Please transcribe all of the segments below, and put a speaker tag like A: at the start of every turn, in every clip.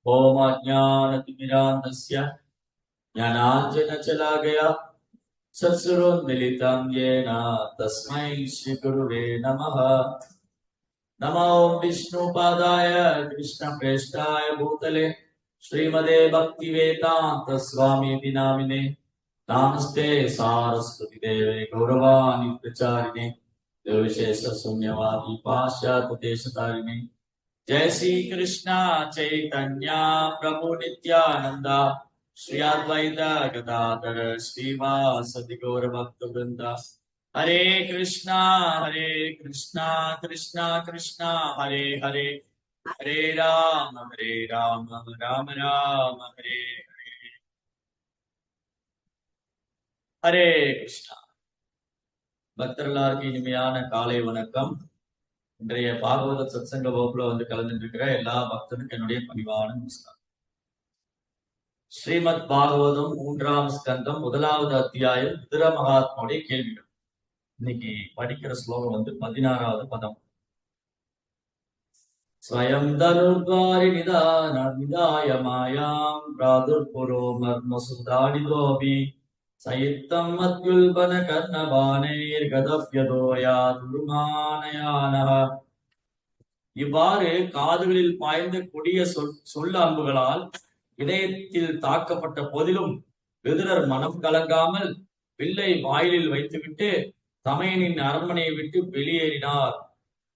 A: ओम अज्ञानतिमिरान्धस्य ज्ञानाञ्जनशलाकया चक्षुरुन्मीलितं येन तस्मै श्रीगुरुवे नमः। नमो विष्णुपादाय कृष्णप्रेष्ठाय भूतले श्रीमदे भक्तिवेदान्त स्वामीति नामिने नमस्ते सारस्वती देवे गौरवाणी प्रचारिणे निर्विशेष शून्यवादी पाश्चात्य देशतारिणे। जय श्री कृष्णा चैतन्य प्रभु नित्यानंद श्री अद्वैत गदाधर श्रीवासदि गौर भक्त वृंद। हरे कृष्णा कृष्णा कृष्णा हरे हरे, हरे राम राम राम हरे हरे। हरे कृष्णा பக்தர்களுக்கு இனிமையான காலை வணக்கம். இன்றைய பாகவத சத்சங்க வகுப்புல கலந்துட்டு இருக்கிற எல்லா பக்தனுக்கும் என்னுடைய பணிவான நமஸ்காரம். ஸ்ரீமத் பாகவதம் 3ஆம் ஸ்கந்தம் 1வது அத்தியாயம் விதுர மகாத்மாவுடைய கேள்விகள். இன்னைக்கு படிக்கிற ஸ்லோகம் 16வது பதம். ஸ்வயம் தனுர்வாரி நிதாய மாயாம் பிராதுர்புரோ மர்மசுதாடிதோபி சயுக்தம் அத்யுல்பன கர்ணபானைர் கதப்யதோயா துர்மானயானஹ. இவ்வாறு காதுகளில் பாய்ந்த கொடிய சொல்ல அம்புகளால் இதயத்தில் தாக்கப்பட்ட போதிலும் விதுரர் மனம் கலங்காமல் வில்லை வாயிலில் வைத்துவிட்டு தமையனின் அரண்மனையை விட்டு வெளியேறினார்.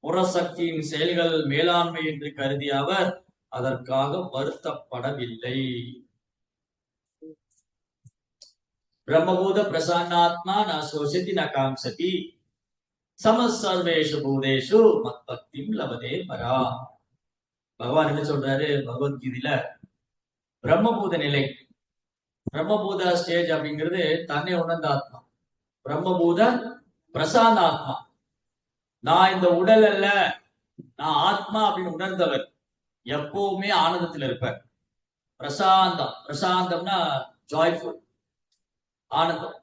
A: புறசக்தியின் செயல்கள் மேலாண்மை என்று கருதிய அவர் அதற்காக வருத்தப்படவில்லை. பிரம்மபூத பிரசன்னாத்மா ந சோஷதி ந காங்சதி சமசர்வேஷு பூதேஷு மத்பக்திம் லபதே பரா. பகவான் என்ன சொல்றாரு பகவத்கீதையில? பிரம்மபூத நிலை, பிரம்மபூத ஸ்டேஜ் அப்படிங்கிறது தன்னை உணர்ந்த ஆத்மா. பிரம்மபூத பிரசாந்த ஆத்மா. நான் இந்த உடல் அல்ல, நான் ஆத்மா அப்படின்னு உணர்ந்தவர் எப்பவுமே ஆனந்தத்தில் இருப்பார். பிரசாந்தம், பிரசாந்தம்னா ஜாய்ஃபுல், ஆனந்தம்.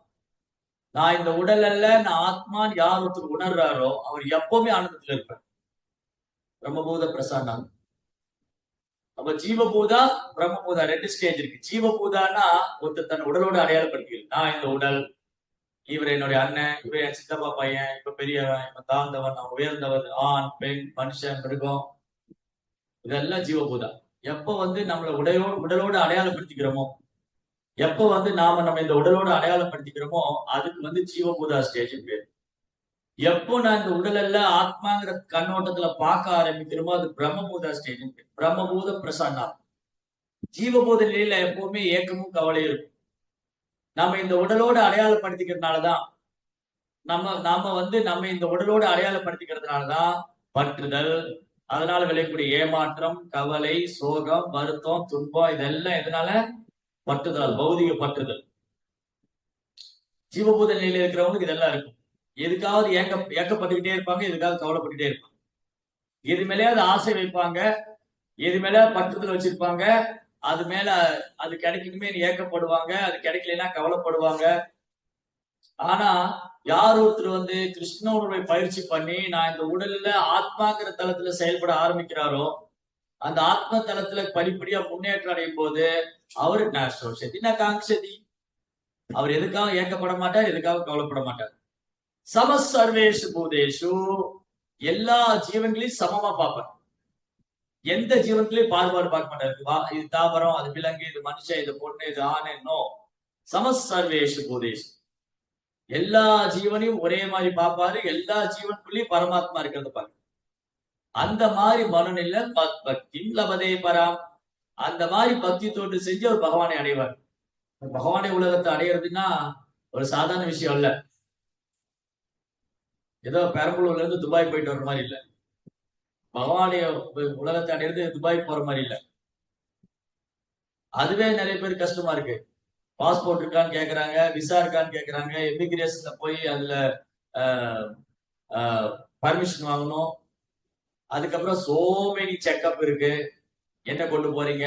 A: நான் இந்த உடல் அல்ல, நான் ஆத்மான்னு யார் ஒருத்தர் உணர்றாரோ அவர் எப்பவுமே ஆனந்தத்தில் இருப்பார். பிரம்மபூத பிரசாந்தம். அப்ப ஜீவபூதா பிரம்மபூதா ரெண்டு ஸ்டேஜ் இருக்கு. ஜீவபூதான்னா ஒருத்தர் தன் உடலோட அடையாளப்படுத்திக்கிறது. நான் இந்த உடல், இவர் என்னுடைய அண்ணன், இவர் என் சித்தப்பா பையன், இப்ப பெரியவன், இப்ப தாழ்ந்தவன், அவன் உயர்ந்தவன், ஆண் பெண் மனுஷன் மிருகம், இதெல்லாம் ஜீவபூதா. எப்ப நம்மள உடலோடு அடையாளப்படுத்திக்கிறோமோ, எப்ப நாம நம்ம இந்த உடலோடு அடையாளப்படுத்திக்கிறோமோ அதுக்கு ஜீவபூதா ஸ்டேஜ் பேரு. எப்போ நான் இந்த உடல் அல்ல ஆத்மாங்கிற கண்ணோட்டத்துல பார்க்க ஆரம்பிக்கிறோமோ அது பிரம்மபூதா ஸ்டேஜ் பேரு. பிரம்மபூத பிரசன்னா. ஜீவபூத நிலையில எப்பவுமே ஏக்கமும் கவலையும் இருக்கும். நம்ம இந்த உடலோடு அடையாளப்படுத்திக்கிறதுனாலதான் நம்ம இந்த உடலோடு அடையாளப்படுத்திக்கிறதுனாலதான் பற்றுதல், அதனால விளையக்கூடிய ஏமாற்றம், கவலை, சோகம், வருத்தம், துன்பம், இதெல்லாம் எதனால? பற்றுதல், பௌதிக பற்றுதல். ஜீவபூத நிலையில இருக்கிறவங்களுக்கு இதெல்லாம் இருக்கும். எதுக்காவது ஏக்கப்பட்டுக்கிட்டே இருப்பாங்க, எதுக்காவது கவலைப்பட்டுட்டே இருப்பாங்க. எது மேலேயாவது ஆசை வைப்பாங்க, எது மேல பற்றுதல் வச்சிருப்பாங்க, அது மேல அது கிடைக்கணுமே ஏக்கப்படுவாங்க, அது கிடைக்கலன்னா கவலைப்படுவாங்க. ஆனா யார் ஒருத்தர் கிருஷ்ண உணர்வை பயிற்சி பண்ணி நான் இந்த உடல்ல ஆத்மாங்கிற தளத்துல செயல்பட ஆரம்பிக்கிறாரோ அந்த ஆத்ம தளத்துல படிப்படியா முன்னேற்றம் அடையும் போது அவரு காங்சதி, அவர் எதுக்காக ஏக்கப்பட மாட்டார், எதுக்காக கவலைப்பட மாட்டார். சமசர்வேஷு பூதேஷு, எல்லா ஜீவன்களையும் சமமா பார்ப்பார். எந்த ஜீவன்களையும் பாகுபாடு பார்க்க மாட்டாரு. இது தாவரம், அது விலங்கு, இது மனுஷன், இது பொண்ணு, இது ஆண், நோ. சமசர்வேஷு பூதேஷு, எல்லா ஜீவனையும் ஒரே மாதிரி பார்ப்பாரு. எல்லா ஜீவன்குள்ளேயும் பரமாத்மா இருக்கிறது பாரு. அந்த மாதிரி மனநிலை பக்தி லபதே பராம். அந்த மாதிரி பக்தி தோன்று செஞ்சு ஒரு பகவானை அடைவார். பகவானை உலகத்தை அடையிறதுன்னா ஒரு சாதாரண விஷயம் இல்ல. ஏதோ பெரம்பலூர்ல இருந்து துபாய் போயிட்டு வர மாதிரி இல்ல. பகவானுடைய உலகத்தை அடையிறது துபாய் போற மாதிரி இல்ல. அதுவே நிறைய பேர் கஷ்டமா இருக்கு. பாஸ்போர்ட் இருக்கான்னு கேக்குறாங்க, விசா இருக்கான்னு கேக்குறாங்க, இமிகிரேஷன்ல போய் அதுல பர்மிஷன் வாங்கணும். அதுக்கப்புறம் சோ மெனி செக்அப் இருக்கு. என்ன கொண்டு போறீங்க,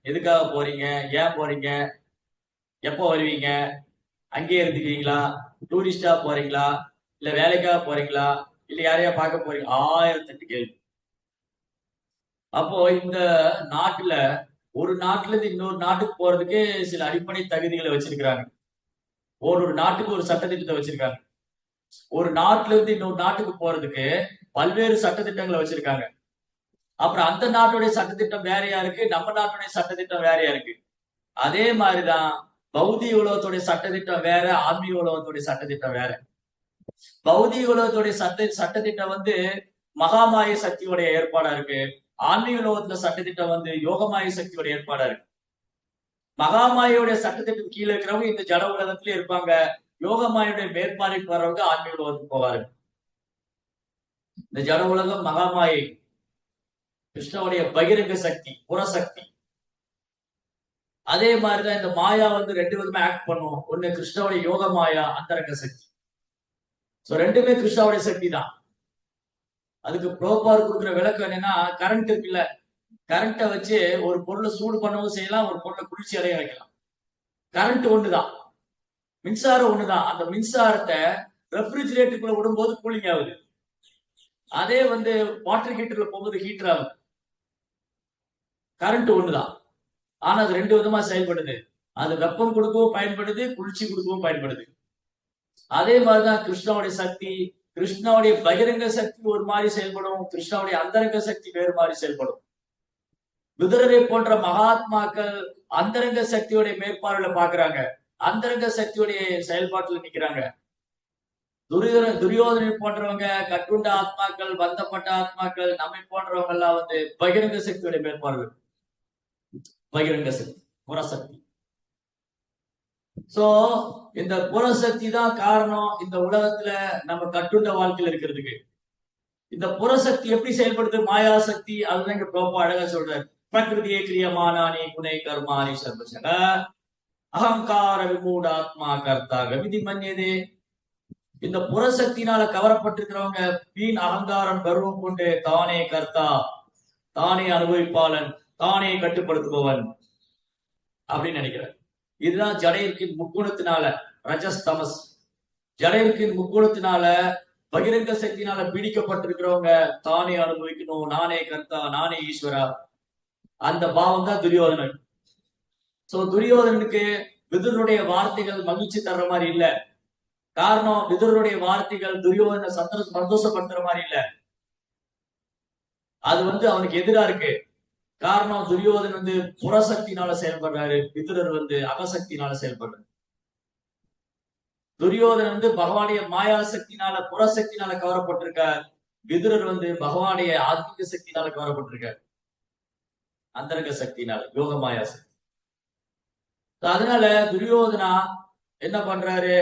A: எதுக்காக போறீங்க, ஏன் போறீங்க, எப்போ வருவீங்க, அங்கேயே இருந்துக்கிறீங்களா, டூரிஸ்டா போறீங்களா, இல்ல வேலைக்காக போறீங்களா, இல்ல யாரையா பார்க்க போறீங்க, 1008 கேள்வி. அப்போ இந்த நாட்டுல ஒரு நாட்டுல இருந்து இன்னொரு நாட்டுக்கு போறதுக்கு சில அடிப்படை தகுதிகளை வச்சிருக்கிறாங்க. ஒரு நாட்டுக்கு ஒரு சட்டத்திட்டத்தை வச்சிருக்காங்க. ஒரு நாட்டுல இருந்து இன்னொரு நாட்டுக்கு போறதுக்கு பல்வேறு சட்டத்திட்டங்களை வச்சிருக்காங்க. அப்புறம் அந்த நாட்டுடைய சட்டத்திட்டம் வேறையா இருக்கு, நம்ம நாட்டுடைய சட்டத்திட்டம் வேறையா இருக்கு. அதே மாதிரிதான் பௌதிக உலகத்துடைய சட்டத்திட்டம் வேற, ஆன்மீக உலகத்துடைய சட்டத்திட்டம் வேற. பௌதிக உலகத்துடைய சட்டத்திட்டம் வந்து மகாமாய சக்தியோடைய ஏற்பாடா இருக்கு. ஆன்மீக உலகத்துல சட்டத்திட்டம் வந்து யோகமாய சக்தியோட ஏற்பாடா இருக்கு. மகாமாயோடைய சட்டத்திட்டம் கீழே இருக்கிறவங்க இந்த ஜட உலகத்திலே இருப்பாங்க. யோகமாயுடைய மேற்பார்வைக்கு வர்றவங்க ஆன்மீக உலகத்துக்கு போவாரு. இந்த ஜட உலகம் மகாமாயை, கிருஷ்ணனுடைய பகிரங்க சக்தி, புறசக்தி. அதே மாதிரிதான் இந்த மாயா வந்து ரெண்டு விதமா ஆக்ட் பண்ணும். ஒண்ணு கிருஷ்ணனுடைய யோக மாயா, அந்தரங்க சக்தி. சோ ரெண்டுமே கிருஷ்ணாவுடைய சக்தி தான். அதுக்கு ப்ரோபார் கொடுக்குற விளக்கம் என்னன்னா, கரண்ட் இருக்குல்ல, கரண்ட்டை வச்சு ஒரு பொருளை சூடு பண்ணவும் செய்யலாம், ஒரு பொருளை குளிர்ச்சி அடைய வைக்கலாம். கரண்ட் ஒண்ணுதான், மின்சாரம் ஒண்ணுதான். அந்த மின்சாரத்தை ரெஃப்ரிஜிரேட்டருக்குள்ள விடும்போது கூலிங் ஆகுது. அதே வந்து வாட்டர் ஹீட்டர்ல போகும்போது ஹீட்டர் ஆகுது. கரண்ட் ஒண்ணுதான், ஆனா அது ரெண்டு விதமா செயல்படுது. அது வெப்பம் கொடுக்கவும் பயன்படுது, குளிர்ச்சி கொடுக்கவும் பயன்படுது. அதே மாதிரிதான் கிருஷ்ணாவுடைய சக்தி. கிருஷ்ணாவுடைய பகிரங்க சக்தி ஒரு மாதிரி செயல்படும், கிருஷ்ணாவுடைய அந்தரங்க சக்தி வேறு மாதிரி செயல்படும். விதுரரை போன்ற மகாத்மாக்கள் அந்தரங்க சக்தியுடைய மேற்பார்வையில பாக்குறாங்க, அந்தரங்க சக்தியுடைய செயல்பாட்டுல நிக்கிறாங்க. துரியோதனை போன்றவங்க கட்டுண்ட ஆத்மாக்கள், பந்தப்பட்ட ஆத்மாக்கள், நம்மை போன்றவங்க எல்லாம் வந்து பகிரங்க சக்தியுடைய மேற்பார்வை, பகிரங்க சக்தி, புறசக்தி. சோ இந்த புறசக்தி தான் காரணம் இந்த உலகத்துல நம்ம கட்டுண்ட வாழ்க்கையில இருக்கிறதுக்கு. இந்த புறசக்தி எப்படி செயல்படுது? மாயாசக்தி. அதுதான் இங்க ப்ரோப்பா அழகா சொல்றாரு. பிரகிருதியே கிரியமானானி குணை கர்மானி சர்வசக அகங்கார விமூடாத்மா கர்த்தா கவிதி மன்யதே. இந்த புறசக்தினால கவரப்பட்டிருக்கிறவங்க வீண் அகங்காரம் கர்வம் கொண்டு தானே கர்த்தா, தானே அனுபவிப்பாளன், தானே கட்டுப்படுத்துபவன் அப்படின்னு நினைக்கிறார். இதுதான் ஜடையர்க்கின் முக்குணத்தினால, ரஜஸ் தமஸ். ஜடையர்க்கின் முக்குணத்தினால பகிரங்க சக்தினால பீடிக்கப்பட்டிருக்கிறவங்க தானே அனுபவிக்கணும், நானே கர்த்தா, நானே ஈஸ்வரா. அந்த பாவம் தான் துரியோதனன். சோ துரியோதனனுக்கு விதுரனுடைய வார்த்தைகள் மகிழ்ச்சி தர்ற மாதிரி இல்ல. காரணம், விதுரனுடைய வார்த்தைகள் துரியோதன சந்தோஷப்படுத்துற மாதிரி இல்ல. அது வந்து அவனுக்கு எதிரா இருக்கு. காரணம், துரியோதன் வந்து புறசக்தினால செயல்படுறாரு, விதுரர் வந்து அகசக்தினால செயல்படுறாரு. துரியோதன் வந்து பகவானுடைய மாயா சக்தினால, புறசக்தினால கவரப்பட்டிருக்கார். விதுரர் வந்து பகவானுடைய ஆத்மீக சக்தினால கவரப்பட்டிருக்கார், அந்தரங்க சக்தினால, யோக மாயா சக்தி. அதனால துரியோதனா என்ன பண்றாரு?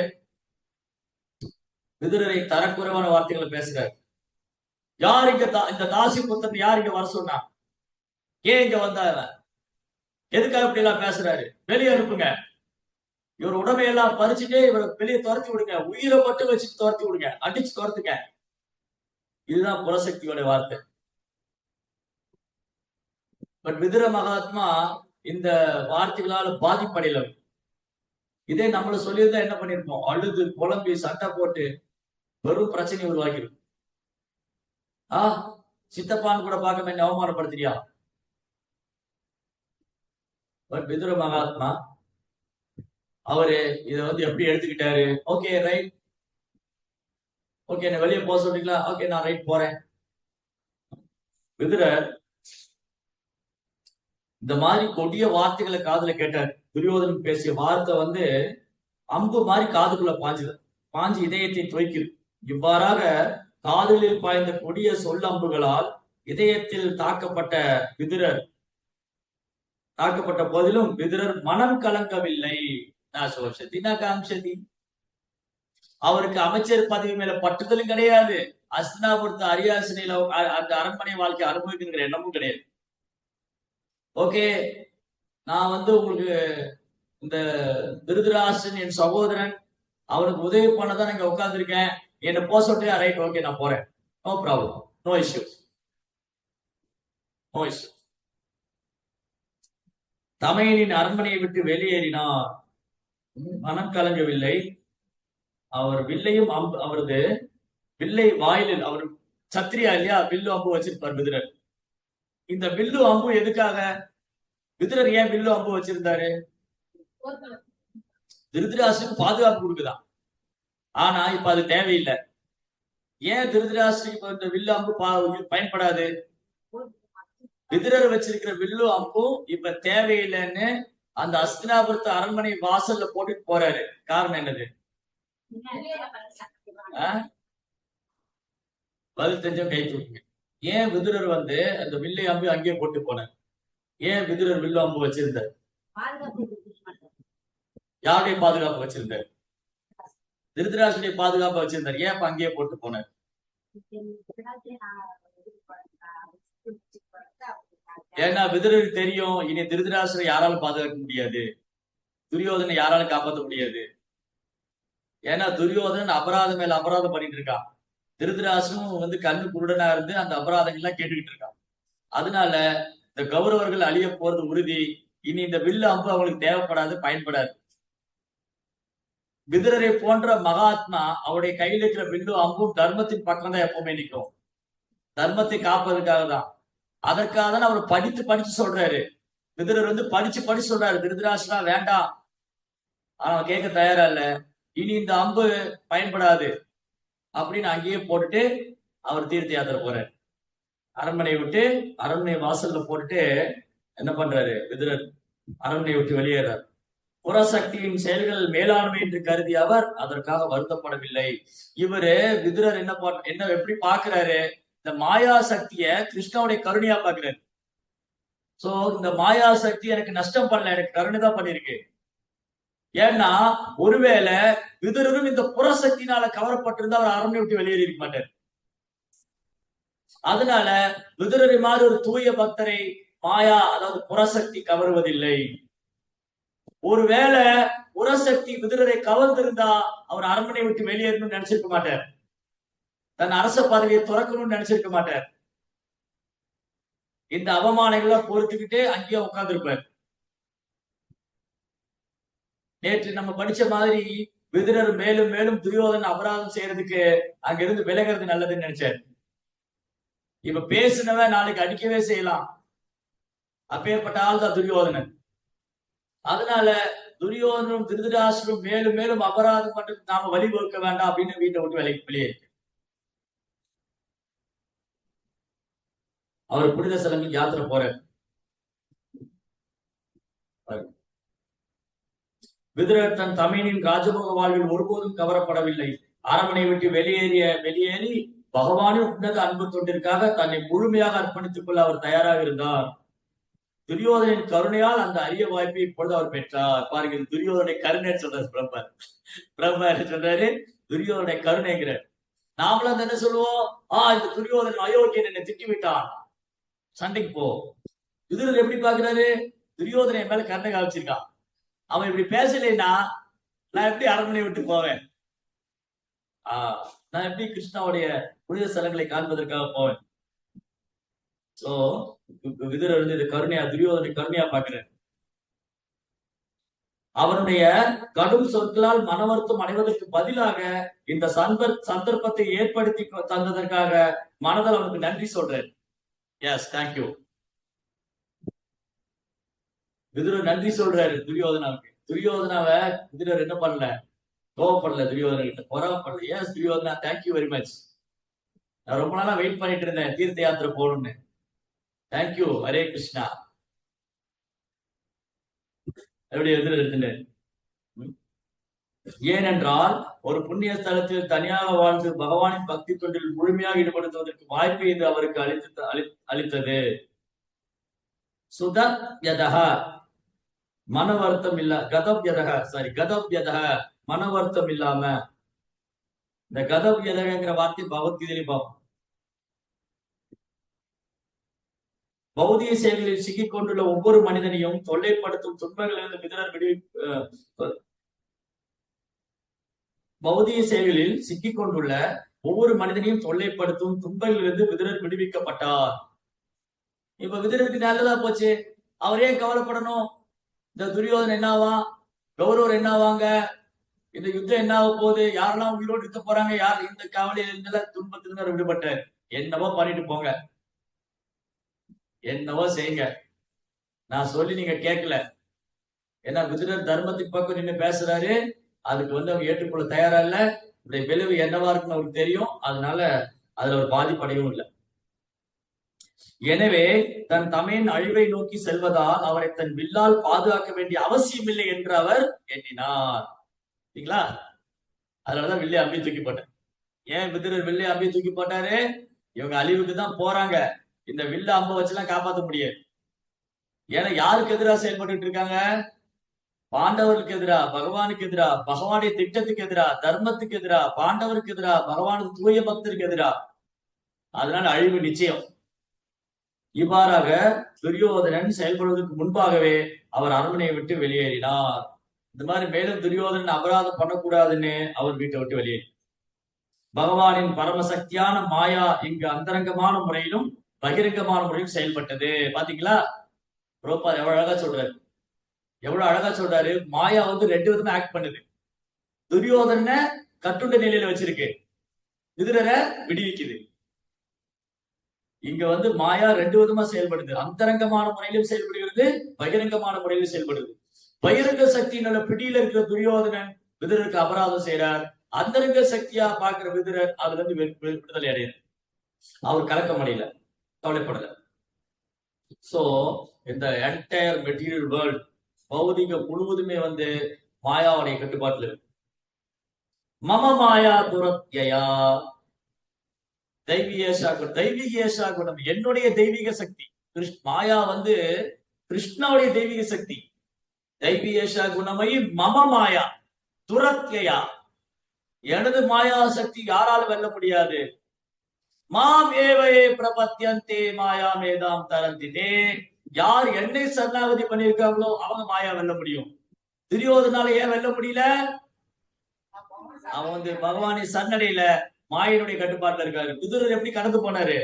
A: விதுரரை தரக்குறைவான வார்த்தைகளை பேசுறாரு. யார் இங்க இந்த தாசி புத்தன் யார் இங்க வர சொன்னா? ஏன் இங்க வந்தாரு? எதுக்காக இப்படி எல்லாம் பேசுறாரு? வெளியே அனுப்புங்க, இவர் உடமையெல்லாம் பறிச்சுட்டு இவரை வெளியே துரத்தி விடுங்க, உயிரை மட்டும் வச்சுட்டு துரத்தி விடுங்க, அடிச்சு துரத்துங்க. இதுதான் புறசக்தியோட வார்த்தை. பட் விதுர மகாத்மா இந்த வார்த்தைகளால பாதிப்படையில. இதே நம்மள சொல்லியிருந்தா என்ன பண்ணிருப்போம்? அழுது புலம்பி சண்டை போட்டு வெறும் பிரச்சனை உருவாக்கிடும். சித்தப்பான்னு கூட பார்க்க என்ன அவமானப்படுத்துறியா? பட் விதுர மகாத்மா அவரு இத வந்து எப்படி எடுத்துக்கிட்டாரு? ஓகே ரைட், ஓகே என்ன வெளியே போக சொல்றீங்களா? ஓகே நான் ரைட் போறேன். விதுரர் இந்த மாதிரி கொடிய வார்த்தைகளை காதுல கேட்டார். துரியோதனன் பேசிய வார்த்தை வந்து அம்பு மாதிரி காதுக்குள்ள பாஞ்சுது, பாஞ்சு இதயத்தை துவைக்குது. இவ்வாறாக காதலில் பாய்ந்த கொடிய சொல்லம்புகளால் இதயத்தில் தாக்கப்பட்ட விதுரர், தாக்கப்பட்ட போதிலும் விதுரர் மனம் கலங்கவில்லை. அவருக்கு அமைச்சர் பதவி மேல பட்டுதலும் கிடையாது, அஸ்தினாபுரத்து அரியாசனையில அந்த அரண்மனை வாழ்க்கை அனுபவிக்கிற எண்ணமும் கிடையாது. ஓகே, நான் வந்து உங்களுக்கு இந்த திருதராஷ்டிரன் என் சகோதரன், அவனுக்கு உதவி பண்ணதான் இங்க உட்கார்ந்துருக்கேன், என்ன போக சொல்றியா? ரைட், ஓகே நான் போறேன், no problem, no issue, no issue. தமையனின் அரண்மனையை விட்டு வெளியேறினார், மனம் கலங்கவில்லை. அவர் வில்லையும் அவரது வில்லை வாயிலில், அவர் சத்திரியா இல்லையா, வில்லு அம்பு வச்சிருப்பார் விதுரர். இந்த வில்லு அம்பு எதுக்காக? விதுரர் ஏன் வில்லு அம்பு வச்சிருந்தாரு? திருதராஷ்டிரனுக்கு பாதுகாப்பு கொடுக்குதான். ஆனா இப்ப அது தேவையில்லை. ஏன் திருதராஷ்டிரனுக்கு இந்த வில்லு அம்பு பயன்படாது? விதுரர் வச்சிருக்கிற வில்லு அம்பும் இப்ப தேவையில்லைன்னு அந்த அஸ்தினாபுரத்து அரண்மனை வாசல்ல போட்டுட்டு போறாரு. காரணம் என்னது? பதில் தெரிஞ்சவங்க கை தூக்குங்க. ஏன் விதுரர் அந்த வில்லை அம்பு அங்கேயே போட்டு போனார்? ஏன் விதுரர் வில்லு அம்பு வச்சிருந்தார்? யாருடைய பாதுகாப்பு வச்சிருந்தார்? திருதராஷ்டிரனுடைய பாதுகாப்பு வச்சிருந்தார். ஏன் அங்கேயே போட்டு போனார்? ஏன்னா விதுரருக்கு தெரியும், இனி திருதராஷ்டிரரை யாராலும் பாதுகாக்க முடியாது, துரியோதனை யாராலும் காப்பாற்ற முடியாது. ஏன்னா துரியோதனன் அபராதம் மேல அபராதம் பண்ணிட்டு இருக்கான். திருதராஷ்டிரனும் கண்ணு குருடனா இருந்து அந்த அபராதங்கள்லாம் கேட்டுக்கிட்டு இருக்கான். அதனால இந்த கௌரவர்கள் அழிய போறது உறுதி. இனி இந்த வில்லு அம்பு அவங்களுக்கு தேவைப்படாது, பயன்படாது. விதுரரை போன்ற மகாத்மா அவருடைய கையில் இருக்கிற வில்லு அம்பும் தர்மத்தின் பக்கம் தான் எப்பவுமே நிற்கும். தர்மத்தை காப்பதற்காக தான். அதற்காக தான் அவர் படித்து படிச்சு சொல்றாரு. விதுரர் படிச்சு படிச்சு சொல்றாரு, திருதராஷ்டிரா வேண்டாம். அவன் கேட்க தயாரா இல்ல. இனி இந்த அம்பு பயன்படாது அப்படின்னு அங்கேயே போட்டுட்டு அவர் தீர்த்த யாத்திரை போறாரு. அரண்மனையை விட்டு அரண்மனை வாசல்ல போட்டுட்டு என்ன பண்றாரு விதுரர்? அரண்மனையை விட்டு வெளியேறார். புறசக்தியின் செயல்கள் மேலாண்மை என்று கருதிய அவர் அதற்காக வருத்தப்படவில்லை. இவரு விதுரர் என்ன எப்படி பாக்குறாரு? இந்த மாயா சக்திய கிருஷ்ணாவுடைய கருணையா பாக்குறாரு. சோ இந்த மாயா சக்தி எனக்கு நஷ்டம் பண்ணல, எனக்கு கருணை தான் பண்ணிருக்கு. ஏன்னா ஒருவேளை விதுரரும் இந்த புறசக்தினால கவரப்பட்டிருந்தா அவர் அரண்மனை விட்டு வெளியேறி இருக்க மாட்டார். அதனால விதுரரை மாதிரி ஒரு தூய பக்தரை மாயா, அதாவது புறசக்தி கவருவதில்லை. ஒருவேளை புறசக்தி விதுரரை கவர்ந்திருந்தா அவர் அரண்மனை விட்டு வெளியேறணும்னு நினைச்சிருக்க மாட்டார். தன் அரச பதவியை துறக்கணும்னு நினைச்சிருக்க மாட்டார். இந்த அவமானங்களை பொறுத்துக்கிட்டு அங்கேயே உட்கார்ந்துருப்பார். நேற்று நம்ம படிச்ச மாதிரி விதுரர் மேலும் மேலும் துரியோதன அபராதம் செய்யறதுக்கு அங்கிருந்து விலகிறது நல்லதுன்னு நினைச்சார். இப்ப பேசினவன் நாளைக்கு அடிக்கவே செய்யலாம். அப்பேற்பட்ட ஆள் தான் துரியோதனன். அதனால துரியோதனும் திருதராஷ்டிரரும் மேலும் மேலும் அபராதம் பண்றது நாம வழிவகுக்க வேண்டாம் அப்படின்னு வீட்டை விட்டு வெளியே அவர் புனித ஸ்தலங்களுக்கு யாத்திரை போறார். விதுரர் தன் தமையனின் ராஜபோக வாழ்வில் ஒருபோதும் கவரப்படவில்லை. அரண்மனை விட்டு வெளியேறி பகவானின் உன்னத அன்பு தொண்டிற்காக தன்னை முழுமையாக அர்ப்பணித்துக் கொள்ள அவர் தயாராக இருந்தார். துரியோதனின் கருணையால் அந்த அரிய வாய்ப்பை இப்பொழுது அவர் பெற்றார். பாருங்க, துரியோதனை கருணை சொல்றாரு பிரம்மர் சொல்றாரு, துரியோதனை கருணைங்கிறார். நாமளும் என்ன சொல்லுவோம்? இந்த துரியோதன் அயோக்கியன் என்னை திட்டி விட்டான், சண்டைக்கு போ. விதுரர் எப்படி பாக்குறாரு? துரியோதனை மேல கருணை காமிச்சிருக்கான். அவன் இப்படி பேசலைன்னா நான் எப்படி அரண்மனை விட்டு போவேன்? நான் எப்படி கிருஷ்ணாவுடைய புனித ஸ்தலங்களை காண்பதற்காக போவேன்? சோ விதுரர் இது கருணையா, துரியோதனை கருணையா பாக்குறேன். அவனுடைய கடும் சொற்களால் மனவருத்தம் அடைவதற்கு பதிலாக இந்த சந்தர்ப்பத்தை ஏற்படுத்தி தந்ததற்காக மனதில் அவனுக்கு நன்றி சொல்றேன். S, thank you. விதுரர் நன்றி சொல்றாரு துரியோதனாவுக்கு. துரியோதனாவை விதுரர் என்ன பண்ணல? கோவப்படல, துரியோதன பொறாமப்படல. Yes Duryodhana, thank you very much. நான் ரொம்ப நாளா வெயிட் பண்ணிட்டு இருந்தேன் தீர்த்த யாத்திரை போகணும்னு. தேங்க்யூ, ஹரே கிருஷ்ணா. எப்படி எடுத்துட்டு? ஏனென்றால் ஒரு புண்ணிய ஸ்தலத்தில் தனியாக வாழ்ந்து பகவானின் பக்தி தொண்டில் முழுமையாக ஈடுபடுத்துவதற்கு வாய்ப்பு இது அவருக்கு அளித்தது. சுதத்யதக மன வருத்தம் இல்ல, கதவ்யதக மன வருத்தம் இல்லாம. இந்த கதவ்யதகங்கிற வார்த்தை பகவத்கீதையிலே பார்ப்போம். பௌதிக செயல்களில் சிக்கிக் கொண்டுள்ள ஒவ்வொரு மனிதனையும் தொல்லைப்படுத்தும் துன்பங்களிலிருந்து விதுரர் பௌதிக செயல்களில் சிக்கிக் கொண்டுள்ள ஒவ்வொரு மனிதனையும் தொல்லைப்படுத்தும் துன்பங்களிலிருந்து விதுரர் விடுவிக்கப்பட்டார். இப்ப விதுரருக்கு நல்லதா போச்சு. அவரே கவலைப்படணும், இந்த துரியோதன் என்னாவா, கௌரவர் என்னாவாங்க, இந்த யுத்தம் என்ன ஆக போகுது, யாரெல்லாம் உயிரோடு இருக்க போறாங்க, யார் இந்த கவலையில துன்பத்திலிருந்து விடுபட்டார். என்னவோ பண்ணிட்டு போங்க, என்னவோ செய்யுங்க, நான் சொல்லி நீங்க கேட்கல. ஏன்னா விதுரர் தர்மத்துக்கு பக்கம் நின்று பேசுறாரு, அதுக்கு அவங்க ஏற்றுக்கொள்ள தயாரா இல்ல. இந்த விளைவு என்னவா இருக்குன்னு அவருக்கு தெரியும். அதனால அதுல ஒரு பாதிப்படையும் இல்லை. எனவே தன் தமையின் அழிவை நோக்கி செல்வதால் அவரை தன் வில்லால் பாதுகாக்க வேண்டிய அவசியம் இல்லை என்று அவர் எண்ணினார். சரிங்களா? அதனாலதான் வில்லை அம்பி தூக்கி போட்டார். ஏன் விதுரர் வில்லை அம்பி தூக்கி போட்டாரு? இவங்க அழிவுக்கு தான் போறாங்க, இந்த வில்ல அம்ப வச்சுலாம் காப்பாற்ற முடியாது. ஏன்னா யாருக்கு எதிராக செயல்பட்டு இருக்காங்க? பாண்டவருக்கு எதிரா, பகவானுக்கு எதிரா, பகவானுடைய திட்டத்துக்கு எதிரா, தர்மத்துக்கு எதிரா, பாண்டவருக்கு எதிரா, பகவானுக்கு தூய பக்தருக்கு எதிரா. அதனால அழிவு நிச்சயம். இவ்வாறாக துரியோதனன் செயல்படுவதற்கு முன்பாகவே அவர் அரண்மனையை விட்டு வெளியேறினார். இந்த மாதிரி மேலும் துரியோதனன் அபராதம் பண்ணக்கூடாதுன்னு அவர் வீட்டை விட்டு வெளியேறி, பகவானின் பரமசக்தியான மாயா இங்கு அந்தரங்கமான முறையிலும் பகிரங்கமான முறையிலும் செயல்பட்டது. பாத்தீங்களா? புரோபா எவ்வளவு அழகா சொல்றாரு, எவ்வளவு அழகா சொல்றாரு. மாயா ரெண்டு விதமா ஆக்ட் பண்ணுது. துரியோதன கட்டுண்ட நிலையில வச்சிருக்கு, விதுரரை விடுவிக்குது. இங்க மாயா ரெண்டு விதமா செயல்படுது. அந்தரங்கமான முறையிலும் செயல்படுகிறது, பகிரங்கமான முறையிலும் செயல்படுது. பகிரங்க சக்தியினோட பிடியில இருக்கிற துரியோதனன் விதுரருக்கு அபராதம் செய்யறார். அந்தரங்க சக்தியா பாக்குற விதுரர் அதுல இருந்து விடுதலை அடையாது. அவர் கலக்கம் அடையல, கவலைப்படல. சோ இந்த என்டையர் மெட்டீரியல் வேர்ல்ட், பௌதிக முழுவதுமே மாயாவுடைய கட்டுப்பாட்டுல இருக்கு. மம மாயா துரத்யா தெய்வீகேஷா குணம், தெய்வீகேஷா குணம் என்னுடைய தெய்வீக சக்தி. மாயா கிருஷ்ணாவுடைய தெய்வீக சக்தி. தெய்வீகேஷா குணமயி மம மாயா துரத்யா, எனது மாயா சக்தி யாராலும் வெல்ல முடியாது. மாம் ஏவையே பிரபத்தியந்தே மாயா மேதாம் தரந்திதே, யார் என்னை சரணாகதி பண்ணியிருக்காங்களோ அவங்க மாயா வெல்ல முடியும். துரியோதனால ஏன் வெல்ல முடியல? அவன் பகவானை சரணடையில, மாயனுடைய கட்டுப்பாட்டுல இருக்காரு. விதுரர் எப்படி கடந்து போனாரு?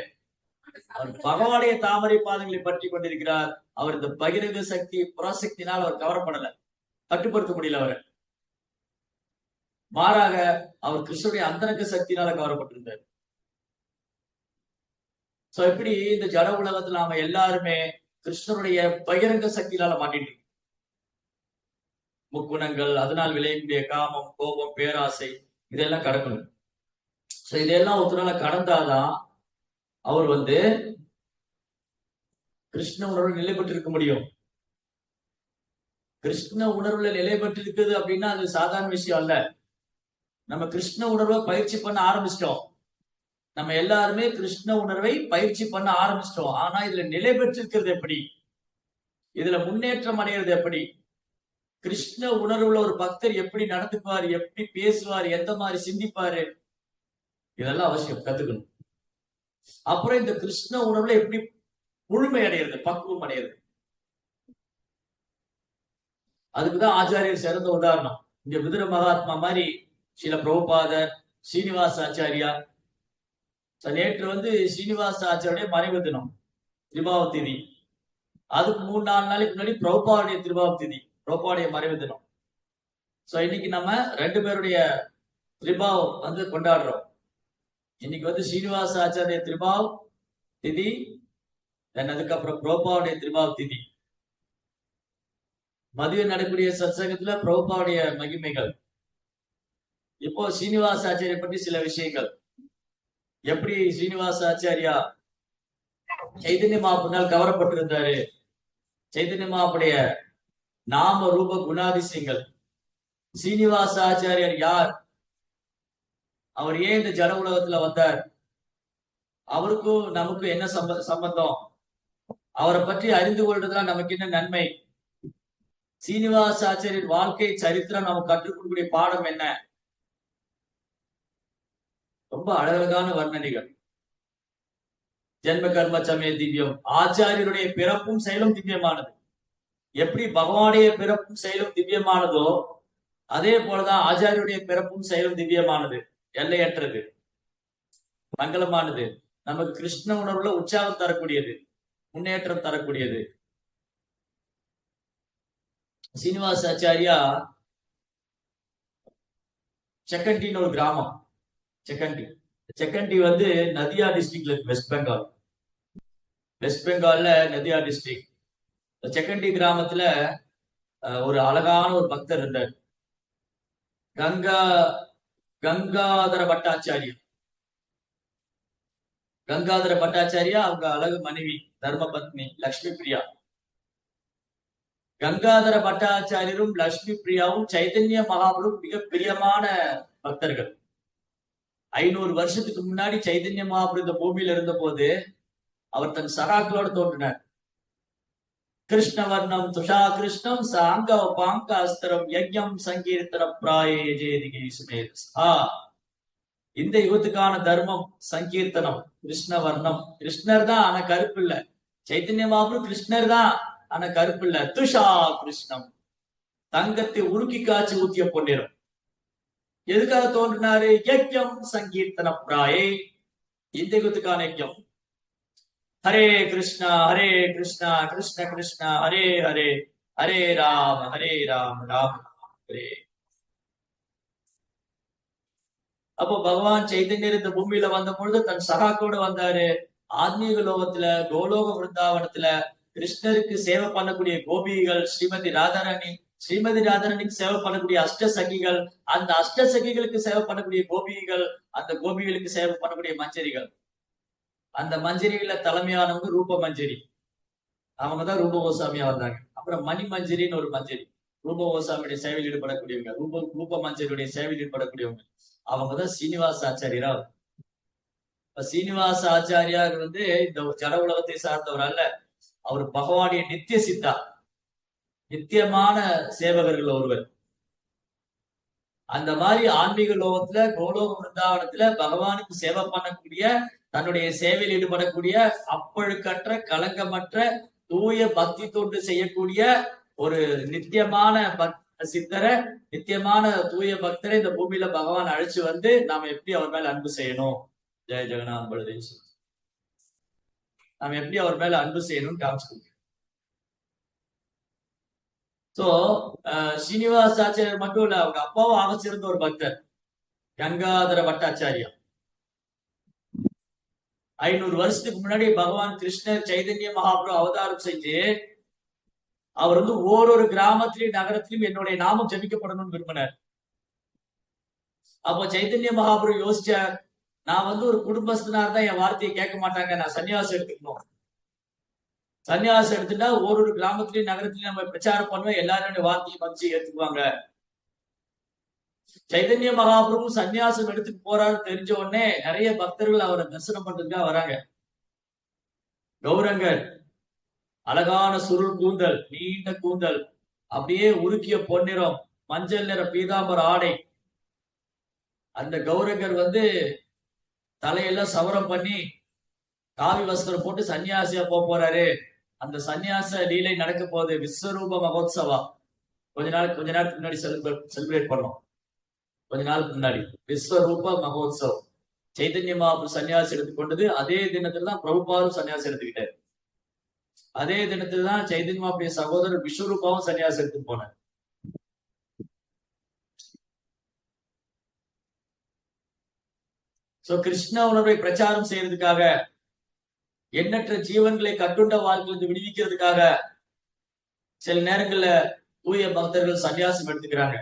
A: அவர் பகவானுடைய தாமரை பாதங்களை பற்றி கொண்டிருக்கிறார். அவர் இந்த பகிரங்க சக்தி புறசக்தினால் அவர் கவரப்படல, கட்டுப்படுத்த முடியல அவரை. மாறாக அவர் கிருஷ்ணனுடைய அந்தரங்க சக்தினால கவரப்பட்டிருந்தார். சோ எப்படி இந்த ஜட உலகத்துல நாம எல்லாருமே கிருஷ்ணனுடைய பகிரங்க சக்தினால மாட்டிட்டு, முக்குணங்கள், அதனால் விளையக்கூடிய காமம், கோபம், பேராசை, இதெல்லாம் கடக்கணும். சோ இதெல்லாம் ஒருத்தரால கடந்தாதான் அவர் கிருஷ்ண உணர்வு நிலை பெற்றிருக்க முடியும். கிருஷ்ண உணர்வுல நிலை பெற்றிருக்குது அப்படின்னா அது சாதாரண விஷயம் அல்ல. நம்ம கிருஷ்ண உணர்வை பயிற்சி பண்ண ஆரம்பிச்சிட்டோம். நம்ம எல்லாருமே கிருஷ்ண உணர்வை பயிற்சி பண்ண ஆரம்பிச்சிட்டோம். ஆனா இதுல நிலை பெற்றிருக்கிறது எப்படி? இதுல முன்னேற்றம் அடைகிறது எப்படி? கிருஷ்ண உணர்வுல ஒரு பக்தர் எப்படி நடந்துக்குவார், எப்படி பேசுவார், எந்த மாதிரி சிந்திப்பாரு, இதெல்லாம் அவசியம் கத்துக்கணும். அப்புறம் இந்த கிருஷ்ண உணர்வுல எப்படி முழுமை அடைகிறது, பக்குவம் அடைகிறது. அதுக்குதான் ஆச்சாரியர் சிறந்த உதாரணம். இங்க விதுர மகாத்மா மாதிரி சில பிரபுபாதர், ஸ்ரீனிவாச ஆச்சாரியா. நேற்று ஸ்ரீனிவாச ஆச்சாரிய மறைவு தினம், திரிபாவ திதி. அதுக்கு 3-4 நாளைக்கு முன்னாடி பிரபுபாவுடைய திரிபாவ திதி, பிரபுபாவுடைய மறைவு தினம். சோ இன்னைக்கு நம்ம 2 பேருடைய திரிபாவ் கொண்டாடுறோம். இன்னைக்கு ஸ்ரீனிவாச ஆச்சாரிய திரிபாவ் திதி, அதுக்கப்புறம் பிரபுபாவுடைய திரிபாவ் திதி. மதியம் நடக்கூடிய சத்சங்கத்துல பிரபுபாவுடைய மகிமைகள். இப்போ ஸ்ரீனிவாச ஆச்சாரிய பற்றி சில விஷயங்கள். எப்படி ஸ்ரீனிவாச ஆச்சாரியா சைதன்ய மகாபிரபுனால் கவரப்பட்டிருந்தாரு, சைதன்ய மகாபுடைய நாம ரூப குணாதிசயங்கள். ஸ்ரீனிவாச ஆச்சாரியர் யார், அவர் ஏன் இந்த ஜட உலகத்துல வந்தார், அவருக்கும் நமக்கும் என்ன சம்பந்தம், அவரை பற்றி அறிந்து கொள்றதுலாம் நமக்கு என்ன நன்மை, சீனிவாச ஆச்சாரியர் வாழ்க்கை சரித்திரம் நமக்கு கற்றுக் கொடுக்கக்கூடிய பாடம் என்ன, ரொம்ப அழகான வர்ணனைகள். ஜென்ம கர்ம சமய திவ்யம். ஆச்சாரியருடைய பிறப்பும் செயலும் திவ்யமானது. எப்படி பகவானுடைய பிறப்பும் செயலும் திவ்யமானதோ அதே போலதான் ஆச்சாரியருடைய பிறப்பும் செயலும் திவ்யமானது, எல்லையற்றது, மங்களமானது, நமக்கு கிருஷ்ண உணர்வுல உற்சாகம் தரக்கூடியது, முன்னேற்றம் தரக்கூடியது. சீனிவாச ஆச்சாரியா செக்கண்டின்னு ஒரு கிராமம். செக்கண்டி நதியா டிஸ்ட்ரிக்ட்ல இருக்கு, வெஸ்ட் பெங்கால். வெஸ்ட் பெங்கால்ல நதியா டிஸ்ட்ரிக்ட். செகண்டி கிராமத்துல ஒரு அழகான ஒரு பக்தர் இருந்தார். கங்கா கங்காதர பட்டாச்சாரியா. கங்காதர பட்டாச்சாரியா அவங்க அழகு மனைவி தர்ம பத்னி லக்ஷ்மி பிரியா. கங்காதர பட்டாச்சாரியரும் லட்சுமி பிரியாவும் சைதன்ய மகாபுரும் மிக பிரியமான பக்தர்கள். 500 வருஷத்துக்கு முன்னாடி சைதன்ய மகாபுரு இந்த பூமியில இருந்த போது அவர் தன் சகாக்களோடு தோன்றினார். கிருஷ்ணவர்ணம் துஷா கிருஷ்ணம் சாங்க பாங்க அஸ்திரம் யஜ்யம் சங்கீர்த்தன பிராயேஜேதிகேசுமேதா. இந்த யுகத்துக்கான தர்மம் சங்கீர்த்தனம். கிருஷ்ணவர்ணம், கிருஷ்ணர் தான் ஆனா கருப்பு இல்ல. சைத்தன்ய மகாபுரு கிருஷ்ணர் தான் ஆனா கருப்பு இல்ல. துஷா கிருஷ்ணம், தங்கத்தை உருக்கி காய்ச்சி ஊத்திய பொன்னிறம். எதுக்காக தோன்றினாரு? யஜ்யம் சங்கீர்த்தன பிராயே, இந்த யுகத்துக்கான யஜ்யம். ஹரே கிருஷ்ணா கிருஷ்ண கிருஷ்ணா ஹரே ஹரே, ஹரே ராம ராம ராம ஹரே. அப்போ பகவான் சைதன்யர் இந்த பூமியில வந்த பொழுது தன் சகாக்களோடு வந்தாரு. ஆத்மீக லோகத்துல கோலோக விருந்தாவனத்துல கிருஷ்ணருக்கு சேவை பண்ணக்கூடிய கோபிகள் ஸ்ரீமதி ராதாராணிக்கு சேவை பண்ணக்கூடிய அஷ்டசகிகள், அந்த அஷ்டசகிகளுக்கு சேவை பண்ணக்கூடிய கோபிகள், அந்த கோபிகளுக்கு சேவை பண்ணக்கூடிய மஞ்சரிகள். அந்த மஞ்சரிகள தலைமையானவங்க ரூப மஞ்சரி, அவங்கதான் ரூப கோசாமியா வந்தாங்க. அப்புறம் மணி மஞ்சரின்னு ஒரு மஞ்சரி, ரூப கோசாமியுடைய சேவையில் ஈடுபடக்கூடியவங்க, ரூப மஞ்சரியுடைய சேவையில் ஈடுபடக்கூடியவங்க. அவங்கதான் சீனிவாச ஆச்சாரியரா. சீனிவாச ஆச்சாரியார் இந்த ஜட உலகத்தை சார்ந்தவர் அல்ல. அவர் பகவானுடைய நித்திய சித்தா, நித்தியமான சேவகர்கள் ஒருவர். அந்த மாதிரி ஆன்மீக லோகத்துல கோலோக விருந்தாவனத்துல பகவானுக்கு சேவை பண்ணக்கூடிய, தன்னுடைய சேவையில் ஈடுபடக்கூடிய, அப்பழுக்கற்ற களங்கமற்ற தூய பக்தி தொண்டு செய்யக்கூடிய ஒரு நித்தியமான சித்தரை, நித்தியமான தூய பக்தரை இந்த பூமியில பகவான் அழைச்சு வந்து நாம எப்படி அவர் மேல அன்பு செய்யணும், ஜெய ஜெகநாத் பலதேவ், நாம எப்படி அவர் மேல அன்பு செய்யணும்னு காமிச்சு. சோ ஸ்ரீனிவாசாச்சாரியர் மட்டும் இல்ல, அவங்க அப்பாவும் ஆக சிறந்த ஒரு பக்தர் கங்காதர பட்டாச்சாரியா. 500 வருஷத்துக்கு முன்னாடி பகவான் கிருஷ்ணர் சைதன்ய மகாபுரு அவதாரம் செஞ்சு அவர் ஓரொரு கிராமத்திலையும் நகரத்திலையும் என்னுடைய நாமம் ஜபிக்கப்படணும்னு விரும்பினார். அப்போ சைதன்ய மகாபுரு யோசிச்சார், நான் ஒரு குடும்பஸ்தனா இருந்தா என் வார்த்தையை கேட்க மாட்டாங்க, நான் சன்னியாசம் எடுத்துக்கணும். சன்னியாசம் எடுத்துட்டா ஒரு கிராமத்திலையும் நகரத்திலையும் நம்ம பிரச்சாரம் பண்ணுவோம், எல்லாருடைய வார்த்தையை மதிச்சு ஏத்துக்குவாங்க. சைதன்ய மகாபிரபு சன்னியாசம் எடுத்துட்டு போறாருன்னு தெரிஞ்ச உடனே நிறைய பக்தர்கள் அவரை தரிசனம் பண்றதுக்காக வராங்க. கௌரங்கர் அழகான சுருள் கூந்தல், நீண்ட கூந்தல், அப்படியே உருக்கிய பொன்னிறம், மஞ்சள் நிற பீதாம்பர ஆடை. அந்த கௌரங்கர் தலையெல்லாம் சவரம் பண்ணி காவி வஸ்திரம் போட்டு சன்னியாசியா போறாரு. அந்த சன்னியாச லீலை நடக்க போகுது. விஸ்வரூப மகோத்சவா கொஞ்ச நாளுக்கு முன்னாடி செலிப்ரேட் பண்ணோம். கொஞ்ச நாளுக்கு முன்னாடி விஸ்வரூப மகோத்சவம் சைதன்ய மகாபுரு சன்னியாசி எடுத்துக்கொண்டது. அதே தினத்துல தான் பிரபுபாரும் சன்னியாசி எடுத்துக்கிட்டாரு. அதே தினத்துல தான் சைதன்ய மகாபுரிய சகோதரர் விஸ்வரூபாவும் சன்னியாசி எடுத்துட்டு போனார். சோ கிருஷ்ண உணர்வை பிரச்சாரம் செய்யறதுக்காக, எண்ணற்ற ஜீவன்களை கட்டுண்ட வாழ்க்கையிலிருந்து விடுவிக்கிறதுக்காக சில நேரங்கள்ல தூய பக்தர்கள் சன்னியாசம் எடுத்துக்கிறாங்க,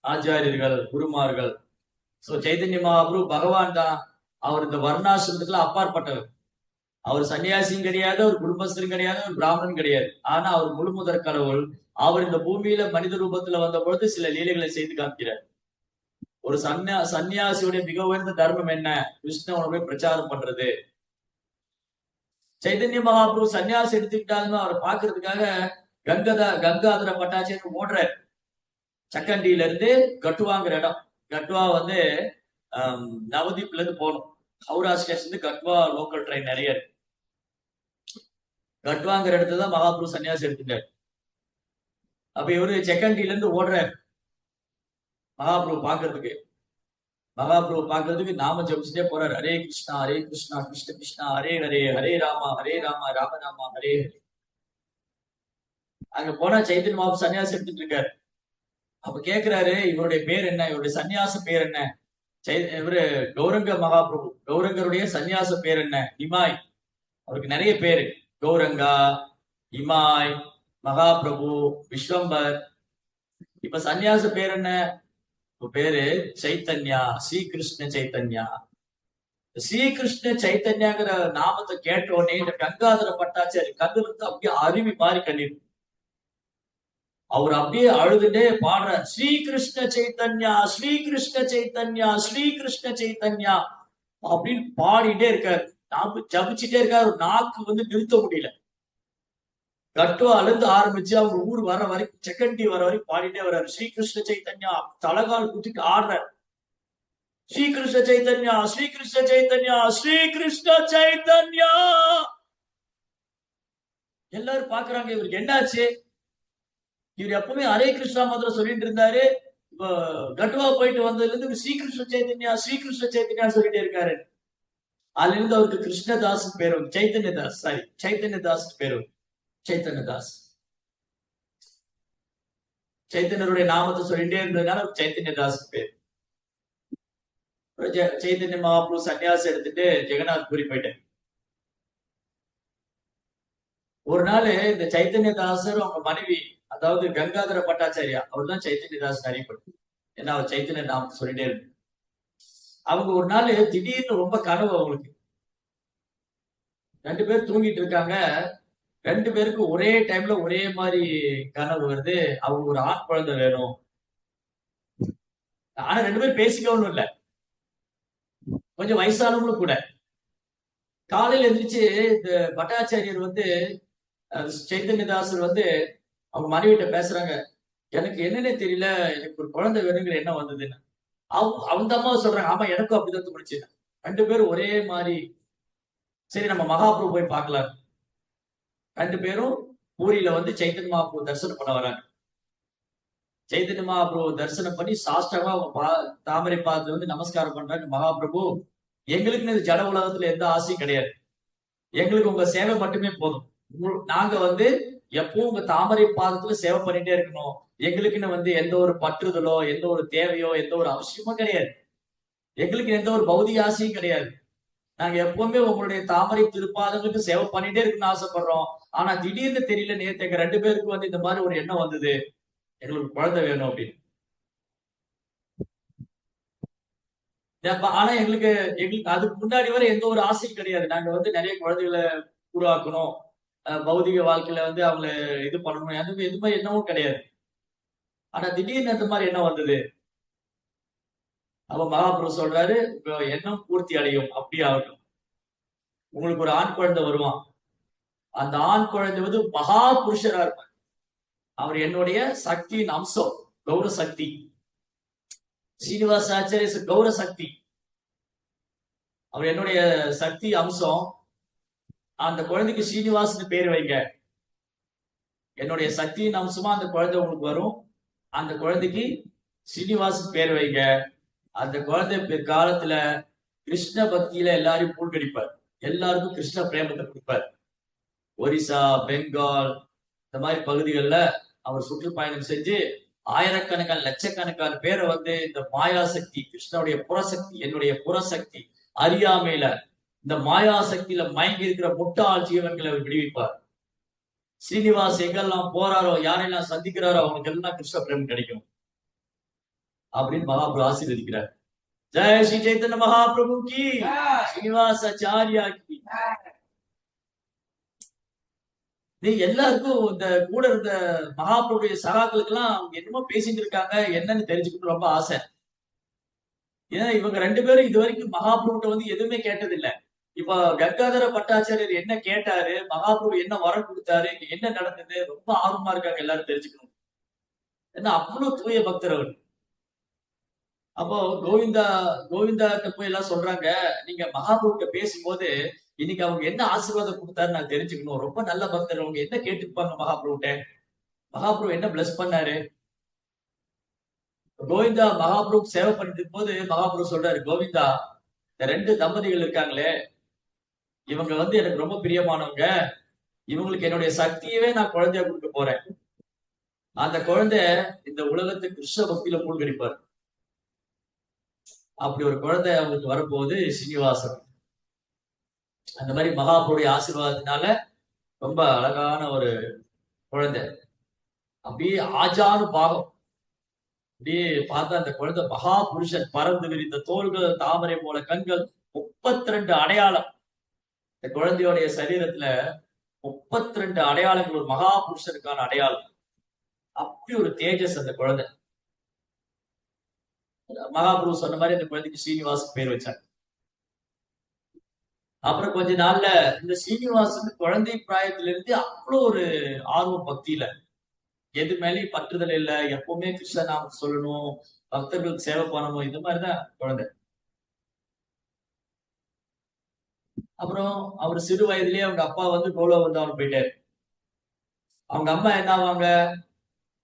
A: ஆச்சாரியர்கள், குருமார்கள். சோ சைதன்ய மகாபுரு பகவான் தான். அவர் இந்த வர்ணாசிரமத்துக்குள்ள அப்பாற்பட்டவர். அவர் சன்னியாசியும் கிடையாது, ஒரு குடும்பஸ்தரும் கிடையாது, ஒரு பிராமணன் கிடையாது. ஆனா அவர் முழுமுதற் கடவுள். அவர் இந்த பூமியில மனித ரூபத்துல வந்த பொழுது சில லீலைகளை செய்து காமிக்கிறார். ஒரு சன்னியாசியுடைய மிக உயர்ந்த தர்மம் என்ன? கிருஷ்ண உணர்வை பிரச்சாரம் பண்றது. சைதன்ய மகாபுரு சன்னியாசி எடுத்துக்கிட்டாங்க. அவரை பாக்குறதுக்காக கங்காதர பட்டாச்சாரியர் ஓடுறாரு. சக்கண்டியில இருந்து கட்டுவாங்கிற இடம். கட்வா நவதீப்ல இருந்து போகணும். Howrah station Katwa local train நிறைய இருக்கு. கட்வாங்கிற இடத்துலதான் மகாபுரு சன்னியாசி எடுத்துட்டாரு. அப்ப இவரு செக்கண்டியில இருந்து ஓடுறாரு மகாபுரு பாக்குறதுக்கு நாம ஜபிச்சுட்டே போறாரு. ஹரே கிருஷ்ணா கிருஷ்ண கிருஷ்ணா ஹரே ஹரே, ஹரே ராமா ராம ராம ஹரே ஹரே. அங்க போனா சைத்தன்ய மகாபுரு சன்னியாசி எடுத்துட்டு இருக்காரு. அப்ப கேக்குறாரு, இவருடைய பேர் என்ன, இவருடைய சன்னியாச பேர் என்ன? இவரு கௌரங்க மகாபிரபு, கௌரங்கருடைய சன்னியாச பேர் என்ன? இமாய். அவருக்கு நிறைய பேரு, கௌரங்கா, இமாய், மகாபிரபு, விஸ்வம்பர். இப்ப சன்னியாச பேர் என்ன? பேரு சைத்தன்யா, ஸ்ரீகிருஷ்ண சைத்தன்யா. ஸ்ரீகிருஷ்ண சைத்தன்யாங்கிற நாமத்தை கேட்ட உடனே இந்த கங்காதர பட்டாச்சாரி கண்ணுல இருந்து அப்படியே அருவி மாறி கண்ணீர். அவர் அப்படியே அழுதுட்டே பாடுறார், ஸ்ரீகிருஷ்ண சைத்தன்யா, ஸ்ரீகிருஷ்ண சைத்தன்யா, ஸ்ரீகிருஷ்ண சைத்தன்யா அப்படின்னு பாடிட்டே இருக்காரு. நாக்கு ஜபிச்சுட்டே இருக்காரு. நாக்கு நிறுத்த முடியல. கட்டுவா அழுந்து ஆரம்பிச்சு அவங்க ஊர் வர வரைக்கும், செகண்டி வர வரைக்கும் பாடிட்டே வர்றாரு. ஸ்ரீகிருஷ்ண சைத்தன்யா தலகால் குத்திட்டு ஆடுறார். ஸ்ரீகிருஷ்ண சைத்தன்யா, ஸ்ரீகிருஷ்ண சைத்தன்யா, ஸ்ரீகிருஷ்ண சைத்தன்யா. எல்லாரும் பாக்குறாங்க, இவருக்கு என்னாச்சு? இவர் எப்பவுமே ஹரே கிருஷ்ணா மந்திரம் சொல்லிட்டு இருந்தாரு. இப்ப கட்டுவா போயிட்டு வந்ததுல இருந்து ஸ்ரீகிருஷ்ண சைத்தன்யா, ஸ்ரீகிருஷ்ண சைத்தன்யா சொல்லிட்டே இருக்காரு. அதுல இருந்து அவருக்கு கிருஷ்ணதாஸ் பேரு, சைத்தன்யதாஸ், சாரி சைத்தன்யதாஸ் பேரு, சைத்தன்யதாஸ். சைத்தன்யருடைய நாமத்தை சொல்லிட்டே இருந்ததுனால சைத்தன்யதாஸ் பேர். சைத்தன்ய மகாபிரபு சன்னியாசம் எடுத்துட்டு ஜெகநாத் பூரி போயிட்டேன். ஒரு நாள் இந்த சைத்தன்யதாசர் அவங்க மனைவி, அதாவது கங்காதர பட்டாச்சாரியா, அவர் தான் சைத்தன்யதாஸ் அறியப்படும். ஏன்னா அவர் சைத்தன்ய நாமத்தை சொல்லிட்டே இருக்கு. அவங்க ஒரு நாள் திடீர்னு ரொம்ப கனவு அவங்களுக்கு. 2 பேர் தூங்கிட்டு இருக்காங்க. 2 பேருக்கும் ஒரே டைம்ல ஒரே மாதிரி கனவு வருது. அவங்க ஒரு ஆண் குழந்தை வேணும். ஆனா 2 பேரும் பேசிக்கவும் இல்லை. கொஞ்சம் வயசானவங்களும் கூட. காலையில எந்திரிச்சு இந்த பட்டாச்சாரியர் சைத்தன்யதாசர் அவங்க மனைவிட்ட பேசுறாங்க. எனக்கு என்னன்னே தெரியல, எனக்கு ஒரு குழந்தை வேணுங்கிற எண்ணம் வந்ததுன்னு. அவங்க அம்மாவை சொல்றாங்க, ஆமா எனக்கும் அப்படிதான் தோணுச்சு. 2 பேரும் ஒரே மாதிரி. சரி நம்ம மகாபிரபு போய் பார்க்கலாம். 2 பேரும் பூரியில சைத்தன்ய மகாபிரபு தரிசனம் பண்ண வராங்க. சைத்தன்ய மகாபிரபு தரிசனம் பண்ணி சாஷ்டமா தாமரை பாதத்துல நமஸ்காரம் பண்றாங்க. மகாபிரபு, எங்களுக்கு இந்த ஜட உலகத்துல எந்த ஆசையும் கிடையாது. எங்களுக்கு உங்க சேவை மட்டுமே போதும். நாங்க எப்பவும் உங்க தாமரை பாதத்துல சேவை பண்ணிட்டே இருக்கணும். எங்களுக்குன்னு எந்த ஒரு பற்றுதலோ, எந்த ஒரு தேவையோ, எந்த ஒரு அவசியமும் கிடையாது. எங்களுக்கு எந்த ஒரு பௌதிக ஆசையும் கிடையாது. நாங்க எப்பவுமே உங்களுடைய தாமரை திருப்பாதங்களுக்கு சேவை பண்ணிட்டே இருக்குன்னு ஆசைப்படுறோம். ஆனா திடீர்னு தெரியல, நேற்று எங்க 2 பேருக்கு இந்த மாதிரி ஒரு எண்ணம் வந்தது, எங்களுக்கு குழந்தை வேணும் அப்படின்னு. ஆனா எங்களுக்கு அதுக்கு முன்னாடி வரை எந்த ஒரு ஆசையும் கிடையாது. நாங்க நிறைய குழந்தைகளை உருவாக்கணும், பௌதிக வாழ்க்கையில அவங்கள இது பண்ணணும், எதுவுமே எண்ணமும் கிடையாது. ஆனா திடீர்னு அந்த மாதிரி எண்ணம் வந்தது. அப்ப மகாபிரபு சொல்றாரு, எண்ணம் பூர்த்தி அடையும், அப்படி ஆகட்டும். உங்களுக்கு ஒரு ஆண் குழந்தை வருவான். அந்த ஆண் குழந்தை மகா புருஷரா இருப்பார். அவர் என்னுடைய சக்தியின் அம்சம், கௌர சக்தி. ஸ்ரீனிவாச ஆச்சாரிய கௌர சக்தி. அவர் என்னுடைய சக்தி அம்சம். அந்த குழந்தைக்கு ஸ்ரீனிவாசன் பேர் வைங்க. என்னுடைய சக்தியின் அம்சமா அந்த குழந்தை உங்களுக்கு வரும். அந்த குழந்தைக்கு ஸ்ரீனிவாசன் பேர் வைங்க. அந்த குழந்தை பிற்காலத்துல கிருஷ்ண பக்தியில எல்லாரையும் மூழ்கடிப்பார். எல்லாருக்கும் கிருஷ்ண பிரேமத்தை கொடுப்பார். ஒரிசா, பெங்கால் இந்த மாதிரி பகுதிகளில் அவர் சுற்றுப்பயணம் செஞ்சு ஆயிரக்கணக்கான லட்சக்கணக்கான பேரை இந்த மாயாசக்தி, கிருஷ்ணனுடைய புறசக்தி, என்னுடைய புறசக்தி அறியாமையில இந்த மாயாசக்தியில மயங்கி இருக்கிற முட்டாள் ஜீவன்களை அவர் விடுவிப்பார். ஸ்ரீனிவாஸ் எங்கெல்லாம் போறாரோ, யாரெல்லாம் சந்திக்கிறாரோ அவங்களுக்கு எல்லாம் கிருஷ்ண பிரேமம் கிடைக்கும் அப்படின்னு மகாபிரபு ஆசீர்வதிக்கிறார். ஜெய் ஸ்ரீ சைத்தன்ய மகாபிரபு கி, ஸ்ரீனிவாச ஆச்சாரியா கி. நீ எல்லாருக்கும் இந்த கூட இருந்த மகாபிரபுடைய சகாக்களுக்கு எல்லாம் என்னமோ பேசிட்டு இருக்காங்க, என்னன்னு தெரிஞ்சுக்கிட்டு ரொம்ப ஆசை. ஏன்னா இவங்க 2 பேரும் இது வரைக்கும் மகாபிரபுட்ட எதுவுமே கேட்டதில்லை. இப்ப கங்காதர பட்டாச்சாரியர் என்ன கேட்டாரு, மகாபிரபு என்ன வரம் கொடுத்தாரு, என்ன நடந்தது, ரொம்ப ஆர்வமா இருக்காங்க எல்லாரும் தெரிஞ்சுக்கணும். ஏன்னா அவ்வளவு தூய பக்தர் அவர். அப்போ கோவிந்தா போய் எல்லாம் சொல்றாங்க, நீங்க மகாபிரபுட்ட பேசும்போது இன்னைக்கு அவங்க என்ன ஆசீர்வாதம் கொடுத்தாரு நான் தெரிஞ்சுக்கணும். ரொம்ப நல்ல பக்தர், அவங்க என்ன கேட்டுப்பாங்க மகாபிரபுட்ட, மகாபிரபு என்ன பிளஸ் பண்ணாரு. கோவிந்தா மகாபிரபு சேவை பண்ணிட்டு போது மகாபிரபு சொல்றாரு, கோவிந்தா இந்த 2 தம்பதிகள் இருக்காங்களே, இவங்க எனக்கு ரொம்ப பிரியமானவங்க. இவங்களுக்கு என்னுடைய சக்தியவே நான் குழந்தையா கொடுக்க போறேன். அந்த குழந்தை இந்த உலகத்துக்கு கிருஷ்ண பக்தியில மூழ்கடிப்பார். அப்படி ஒரு குழந்தை அவங்களுக்கு வரப்போகுது, ஸ்ரீனிவாசன். அந்த மாதிரி மகாபிரபுடைய ஆசீர்வாதத்தினால ரொம்ப அழகான ஒரு குழந்தை. அப்படியே ஆஜானு பாகம். அப்படியே பார்த்தா அந்த குழந்தை மகா புருஷன், பறந்து விரிந்த தோள்கள், தாமரை போல கண்கள், 32 அடையாளம். இந்த குழந்தையோடைய சரீரத்துல 32 அடையாளங்கள், ஒரு மகா புருஷனுக்கான அடையாளம். அப்படி ஒரு தேஜஸ் அந்த குழந்தை. மகாபுரு சொன்ன மாதிரி அந்த குழந்தைக்கு ஸ்ரீனிவாஸ் பேர் வச்சாங்க. அப்புறம் கொஞ்ச நாள்ல இந்த ஸ்ரீனிவாசன் குழந்தை பிராயத்துல இருந்து அவ்வளவு ஒரு ஆர்வம் பக்தியில, எது மேலேயும் பற்றுதல் இல்லை, எப்பவுமே கிருஷ்ண நாமத்தை சொல்லணும், பக்தர்களுக்கு சேவை பண்ணணும், இந்த மாதிரிதான் குழந்தை. அப்புறம் அவர் சிறு வயதிலேயே அவங்க அப்பா வந்து கோலவந்தாவன் போயிட்டாரு. அவங்க அம்மா என்ன ஆவாங்க,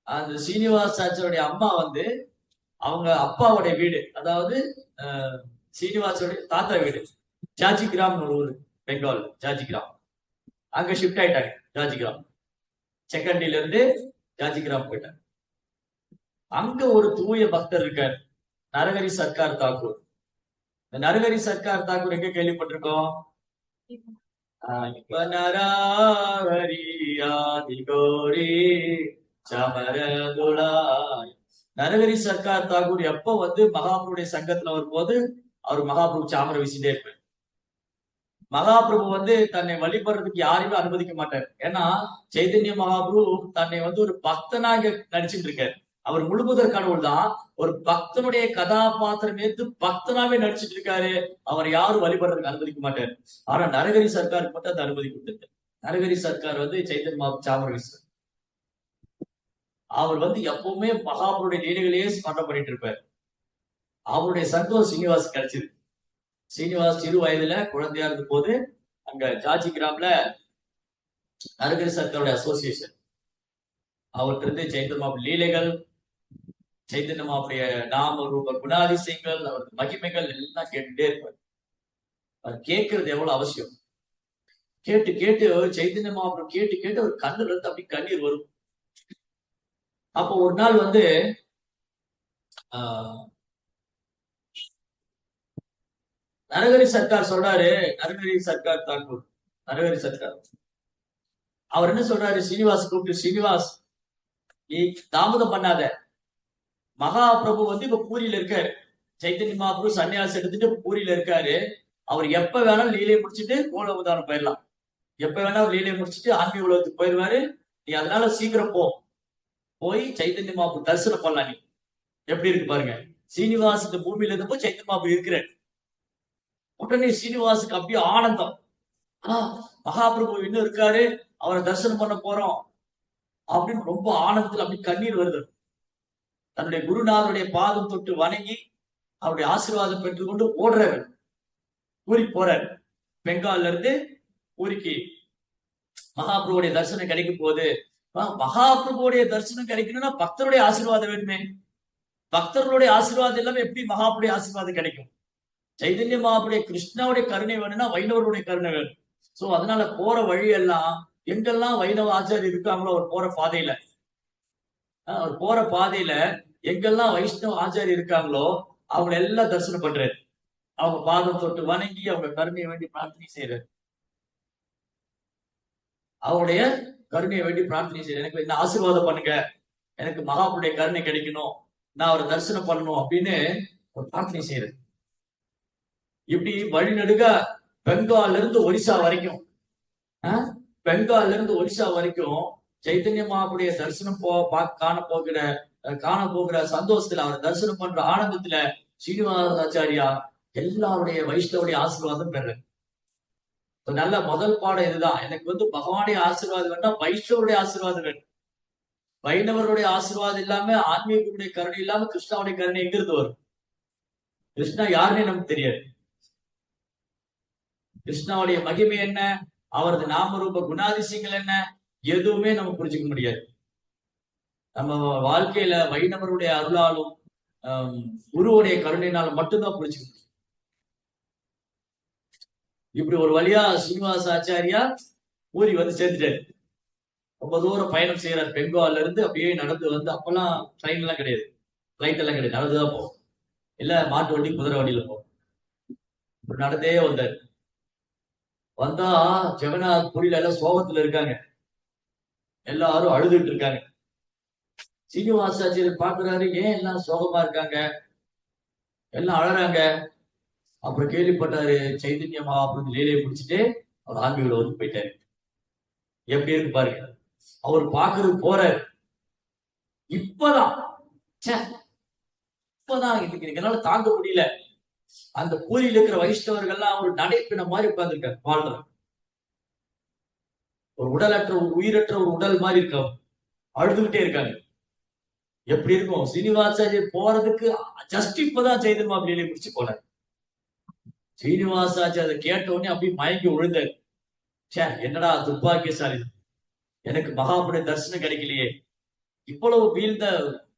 A: அந்த ஸ்ரீனிவாஸ் ஆச்சருடைய அம்மா வந்து அவங்க அப்பாவுடைய வீடு, அதாவது ஸ்ரீனிவாசோடைய தாத்தா வீடு ஜாஜிகிராம் ஒரு ஊர், பெங்கால் ஜாஜிகிராம். அங்க ஷிஃப்ட் ஆயிட்டாங்க. ஜாஜிகிராம் செகண்டில இருந்து ஜாஜிகிராம் போயிட்டாங்க. அங்க ஒரு தூய பக்தர் இருக்கார், நரஹரி சர்க்கார் தாக்கூர். இந்த நரஹரி சர்க்கார் தாக்கூர் எங்க கேள்விப்பட்டிருக்கோம்? நரஹரி ஆதி கௌரி சமரதுளாய். நரஹரி சர்க்கார் தாக்கூர் எப்ப வந்து மகாபுருடைய சங்கத்துல வரும்போது அவர் மகாபிரபு சாமரை வீசிட்டே இருப்பார். மகாபிரபு வந்து தன்னை வழிபடுறதுக்கு யாரையுமே அனுமதிக்க மாட்டார். ஏன்னா சைதன்ய மகாபிரபு தன்னை வந்து ஒரு பக்தனா இங்க நடிச்சுட்டு இருக்காரு. அவர் முழுமுதற் கடவுள் தான், ஒரு பக்தனுடைய கதாபாத்திரம் ஏற்று பக்தனாவே நடிச்சிட்டு இருக்காரு. அவர் யாரும் வழிபடுறதுக்கு அனுமதிக்க மாட்டார். ஆனா நரஹரி சர்க்காருக்கு மட்டும் அந்த அனுமதி கொடுத்துருக்கு. நரஹரி சர்க்கார் வந்து சைதன்ய மகாபிரபு சாமர வீசுறார். அவர் வந்து எப்பவுமே மகாபுருடைய லீலைகளையே ஸ்மரணம் பண்ணிட்டு இருப்பார். அவருடைய சந்தோஷம் ஸ்ரீனிவாஸ் கிடைச்சது. ஸ்ரீனிவாஸ் சிறு வயதுல குழந்தையா இருந்த போது அங்க ஜாஜி கிராம்ல நரஹரி சர்க்காருடைய அசோசியேஷன், அவர்கிட்ட இருந்து சைத்தன்ய மகாபுரு லீலைகள், சைத்தன்ய மகாபுருடைய நாம ரூப குணாதிசயங்கள், அவரது மகிமைகள் எல்லாம் கேட்டுட்டே இருப்பார். அவர் கேட்கறது எவ்வளவு அவசியம். கேட்டு கேட்டு சைத்தன்ய மகாபுரு கேட்டு கேட்டு அவர் கண்ணுல இருந்து அப்படி கண்ணீர் வரும். அப்போ ஒரு நாள் வந்து நரஹரி சர்க்கார் சொல்றாரு, நரஹரி சர்க்கார் தாக்கூர், நரஹரி சர்க்கார் அவர் என்ன சொல்றாரு, ஸ்ரீனிவாஸ் கூப்பிட்டு, ஸ்ரீனிவாஸ் நீ தாமதம் பண்ணாத, மகாபிரபு வந்து இப்ப பூரியில இருக்காரு. சைத்தன்ய மகாபிரபு சன்னியாசி எடுத்துட்டு பூரியில இருக்காரு. அவர் எப்ப வேணாலும் லீலையை முடிச்சுட்டு மூல அவதாரம் போயிடலாம். எப்ப வேணாலும் லீலையை முடிச்சுட்டு ஆன்மீக உலகத்துக்கு போயிடுவாரு. நீ அதனால சீக்கிரம் போய் சைத்தன்ய மகாபிரபு தரிசனம் பண்ணலாம். நீ எப்படி இருக்கு பாருங்க, சீனிவாஸ் இந்த பூமியில இருந்தப்போ சைத்தன்ய மகாபிரபு இருக்கிறார். உடனே சீனிவாசுக்கு அப்படியே ஆனந்தம். மகாபிரபு இன்னும் இருக்காரு, அவரை தரிசனம் பண்ண போறோம் அப்படின்னு ரொம்ப ஆனந்தத்துல அப்படி கண்ணீர் வருது. தன்னுடைய குருநாதருடைய பாதம் தொட்டு வணங்கி அவருடைய ஆசீர்வாதம் பெற்றுக்கொண்டு ஓடுறாரு, ஊருக்கு போறாரு. பெங்கால்ல இருந்து ஊருக்கு மகாபிரபுடைய தரிசனம் கிடைக்கும் போது, மகாபிரபுடைய தரிசனம் கிடைக்கணும்னா பக்தருடைய ஆசீர்வாதம் வேணுமே. பக்தர்களுடைய ஆசீர்வாதம் இல்லாம எப்படி மகாபுருடைய ஆசீர்வாதம் கிடைக்கும்? சைதன்ய மகாபுருடைய கிருஷ்ணாவுடைய கருணை வேணும்னா வைணவருடைய கருணை வேணும். சோ அதனால போற வழி எல்லாம் எங்கெல்லாம் வைணவ ஆச்சாரியர் இருக்காங்களோ அவர் போற பாதையில, அவர் போற பாதையில எங்கெல்லாம் வைஷ்ணவ ஆச்சாரியர் இருக்காங்களோ அவங்க எல்லாம் தரிசனம் பண்றாரு. அவங்க பாதம் தொட்டு வணங்கி அவங்க கருணையை வேண்டி பிரார்த்தனை செய்யறாரு. அவருடைய கருணையை வேண்டி பிரார்த்தனை செய்யற, எனக்கு என்ன ஆசீர்வாதம் பண்ணுங்க, எனக்கு மகாபுருடைய கருணை கிடைக்கணும், நான் அவரை தரிசனம் பண்ணணும் அப்படின்னு ஒரு பிரார்த்தனை செய்யறது. இப்படி வழிநடுக பெங்கால்ல இருந்து ஒரிசா வரைக்கும், பெங்கால்ல இருந்து ஒரிசா வரைக்கும் சைத்தன்ய மகாபுருடைய தரிசனம் காண போகிற சந்தோஷத்துல, அவர் தரிசனம் பண்ற ஆனந்தத்துல ஸ்ரீனிவாசாச்சாரியா எல்லாருடைய வைஷ்ணவுடைய ஆசீர்வாதம் பெற. நல்ல முதல் பாடம் இதுதான். எனக்கு வந்து பகவானுடைய ஆசீர்வாதம் வேண்டாம், வைஷ்ணவருடைய ஆசீர்வாதம் வேணும். வைணவருடைய ஆசீர்வாதம் இல்லாம, ஆன்மீகத்துடைய கருணை இல்லாம கிருஷ்ணாவுடைய கருணை எங்கிருந்து வரும்? கிருஷ்ணா யாருன்னே நமக்கு தெரியாது. கிருஷ்ணாவுடைய மகிமை என்ன, அவரது நாம ரூப குணாதிசயங்கள் என்ன, எதுவுமே நம்ம புரிஞ்சுக்க முடியாது. நம்ம வாழ்க்கையில வைணவருடைய அருளாலும் குருவுடைய கருணையினாலும் மட்டும்தான் புரிஞ்சுக்க முடியும். இப்படி ஒரு வழியா ஸ்ரீனிவாச ஆச்சாரியா பூரி வந்து சேர்த்துட்டாரு. ரொம்ப தூரம் பயணம் செய்யறாரு. பெங்கால்ல இருந்து அப்படியே நடந்து வந்து, அப்பெல்லாம் ட்ரெயின் எல்லாம் கிடையாது, பிளைட் எல்லாம் கிடையாது, நடந்துதான் போகும். இல்ல மாட்டு வண்டி குதிரை வண்டியில போகும். நடந்தே வந்தாரு. வந்தா ஜெகநாத் பூரியில எல்லாம் சோகத்துல இருக்காங்க. எல்லாரும் அழுதுட்டு இருக்காங்க. சீனிவாசாச்சாரியர் பாக்குறாரு, ஏன் எல்லாம் சோகமா இருக்காங்க, எல்லாம் அழறாங்க. அப்புறம் கேள்விப்பட்டாரு சைதன்ய மகாபிரபு லீலையை முடிச்சுட்டு அவர் ஆன்மீக வந்து போயிட்டாரு. எப்படி இருக்கு பாருங்க. அவர் பாக்குறது போறாரு. இப்பதான் இன்னைக்கு என்னால தாங்க முடியல. அந்த பூரியில இருக்கிற வைஷ்ணவர்கள்லாம் ஒரு நடைப்பின மாதிரி உட்கார்ந்துருக்காரு வாழ்றாரு. ஒரு உடலற்ற ஒரு உயிரற்ற ஒரு உடல் மாதிரி இருக்காங்க, அழுதுகிட்டே இருக்காங்க. எப்படி இருக்கும்? சீனிவாசாச்சாரியர் போறதுக்கு ஜஸ்ட் இப்பதான் சைதன்ய மகாபிரபு லீலையை முடிச்சு போனார். சீனிவாசாச்சாரியர் கேட்ட உடனே அப்படி மயங்கி விழுந்தாரு. என்னடா துர்பாக்கியசாலி, எனக்கு மகாபுர தரிசனம் கிடைக்கலையே, இவ்வளவு வீழ்ந்த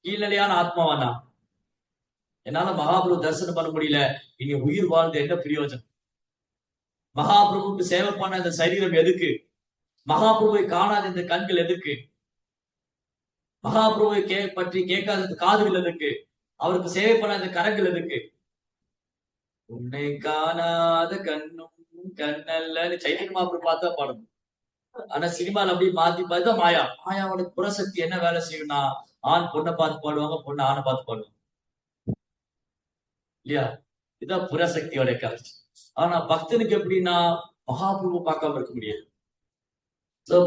A: கீழ்நிலையான ஆத்மாவானா, என்னால மகாபிரபு தரிசனம் பண்ண முடியல, இனி உயிர் வாழ்ந்த என்ன பிரயோஜனம்? மகாபிரபுக்கு சேவை பண்ண இந்த சரீரம் எதுக்கு? மகாபிரபுவை காணாத இந்த கண்கள் எதுக்கு? மகாபிரபுவை பற்றி கேட்காத இந்த காதுகள் எதுக்கு? அவருக்கு சேவை பண்ண இந்த கரங்கள் எதுக்கு? உன்னை காணாத கண்ணும் கண்ணல்லன்னு சைத்தன்ய மகாபிரபு பார்த்தா பாடணும். ஆனா சினிமால அப்படியே மாத்தி பார்த்தா மாயாவோட புறசக்தி என்ன வேலை செய்யும்னா, ஆண் பொண்ணை பார்த்து பாடுவாங்க, பொண்ணு ஆணை பார்த்து பாடுவாங்க இல்லையா? இதுதான் புறசக்தியோட கவர்ச்சி. ஆனா பக்தனுக்கு எப்படின்னா மகாபிரபு பார்க்காம இருக்க முடியாது.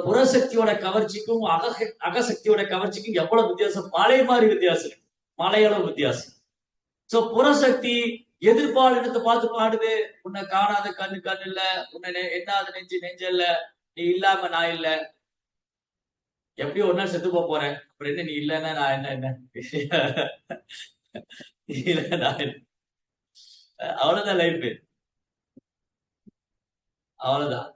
A: புறசக்தியோட கவர்ச்சிக்கும் அகசக்தியோட கவர்ச்சிக்கும் எவ்வளவு வித்தியாசம், மலை மாதிரி வித்தியாசம், மலையளவு வித்தியாசம். சோ புறசக்தி எதிர்பாலினத்தை பார்த்து பாடுது, உன்னை காணாத கண்ணு கண்ணு இல்ல, உன்னை என்னாத நெஞ்சு நெஞ்சு இல்ல, நீ இல்லாம நான் இல்ல, எப்படி ஒரு நாள் செத்து போறேன், அப்புறம் என்ன நீ இல்லன்னா நான் என்ன இல்ல நான் அவ்வளவுதான் லைஃப், அவ்வளவுதான்.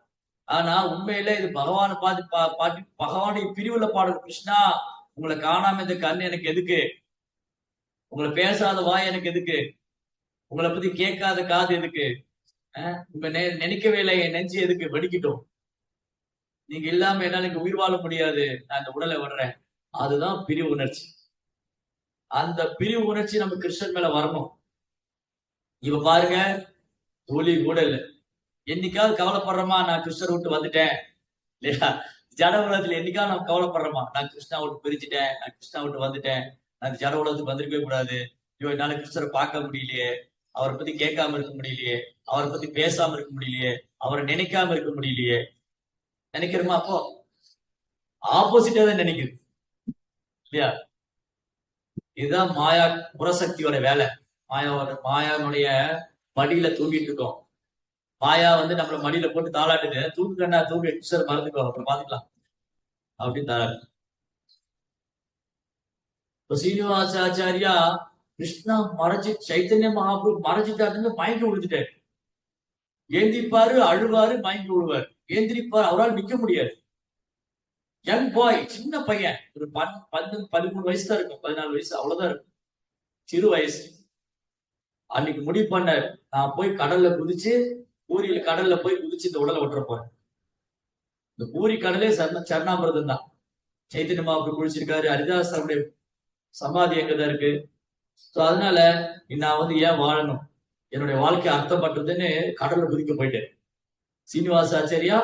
A: ஆனா உண்மையில இது பகவானை பாட்டு பகவானை பிரிவுல பாடுற கிருஷ்ணா, உங்களை காணாம இந்த கண் எனக்கு எதுக்கு, உங்களை பேசாத வாய் எனக்கு எதுக்கு, உங்களை பத்தி கேட்காத காது எதுக்கு, உங்க நினைக்கவே இல்லை என் நெஞ்சு எதுக்கு வெடிக்கட்டும், நீங்க இல்லாம என்னால எனக்கு உயிர் வாழ முடியாது, நான் இந்த உடலை விடுறேன். அதுதான் பிரிவு உணர்ச்சி. அந்த பிரிவு உணர்ச்சி நம்ம கிருஷ்ணன் மேல வரணும். இப்ப பாருங்க, துளி கூட இல்லை. என்னைக்காவது கவலைப்படுறோமா நான் கிருஷ்ணர் விட்டு வந்துட்டேன் இல்லையா? ஜட உலகத்துல என்னைக்காவது நம்ம கவலைப்படுறோமா நான் கிருஷ்ணா விட்டு பிரிச்சுட்டேன், நான் கிருஷ்ணா விட்டு வந்துட்டேன், நான் ஜட உலகத்துக்கு வந்திருக்கவே கூடாது, ஐயோ என்னால கிருஷ்ணரை பார்க்க முடியலையே, அவரை பத்தி கேட்காம இருக்க முடியலையே, அவரை பத்தி பேசாம இருக்க முடியலையே, அவரை நினைக்காம இருக்க முடியலையே, நினைக்கிறோமா? அப்போ ஆப்போசிட்டா தான் நினைக்குது இல்லையா? இதுதான் மாயா புறசக்தியோட வேலை. மாயாவுடைய மடியில தூங்கிட்டு இருக்கோம். மாயா நம்மள மடியில போட்டு தாளாட்டுது, தூக்கு கண்ணா தூக்கு, கிருஷ்ணர் மறந்துக்கோ, அப்புறம் பாத்துக்கலாம் அப்படின்னு தாளாட்டு. இப்போ சீனிவாசாச்சாரியா கிருஷ்ணா மறைச்சு சைத்தன்ய மகாபிரபு மறைச்சிட்டாருன்னு மயங்கி விழுந்துட்டாரு. ஏந்திரிப்பாரு, அழுவாரு, மயங்கி விழுவாரு, ஏந்திரிப்பாரு, அவரால் நிக்க முடியாது. யங் பாய், சின்ன பையன், ஒரு 13 வயசு தான் இருக்கும், 14 வயசு அவ்வளவுதான் இருக்கும், சிறு வயசு. அன்னைக்கு முடிவு பண்ணார், நான் போய் கடல்ல குதிச்சு, பூரியில கடல்ல போய் குதிச்சு இந்த உடலை விட்டுற போறேன். இந்த பூரி கடலே சரணாமிரதம் தான். சைத்தன்ய மகாபிரபு குளிச்சிருக்காரு, ஹரிதாசருடைய சமாதி எங்கதான் இருக்கு. சோ அதனால நான் ஏன் வாழணும், என்னுடைய வாழ்க்கை அர்த்தப்பட்டதுன்னு கடல்ல குதிக்க போயிட்டாரு. சீனிவாசாச்சாரியா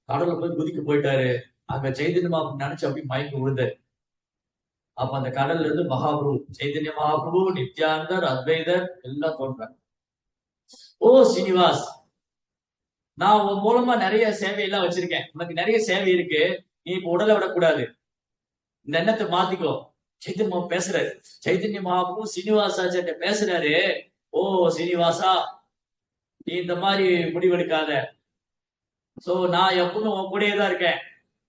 A: கடல்ல போய் குதிக்க போயிட்டாரு. அங்க சைதன்ய மகாபிரபு நினைச்சு அப்படி மயங்கி விழுந்தாரு. அப்ப அந்த கடல்ல இருந்து மகாபிரபு, சைதன்ய மகாபிரபு, நித்யானந்தர், அத்வைதர் எல்லாம் தோன்றாங்க. ஓ சீனிவாஸ், நான் உன் மூலமா நிறைய சேவையெல்லாம் வச்சிருக்கேன், உனக்கு நிறைய சேவை இருக்கு, நீ இப்ப உடலை விடக்கூடாது, இந்த எண்ணத்தை மாத்திக்கோ. சைத்தன்ய பேசுறாரு, சைத்தன்ய மகாபிரபு சீனிவாசாச்சாரிய பேசுறாரு, ஓ சீனிவாசா, நீ இந்த மாதிரி முடிவெடுக்காத, சோ நான் எப்பவும் உன் கூடயே தான் இருக்கேன்,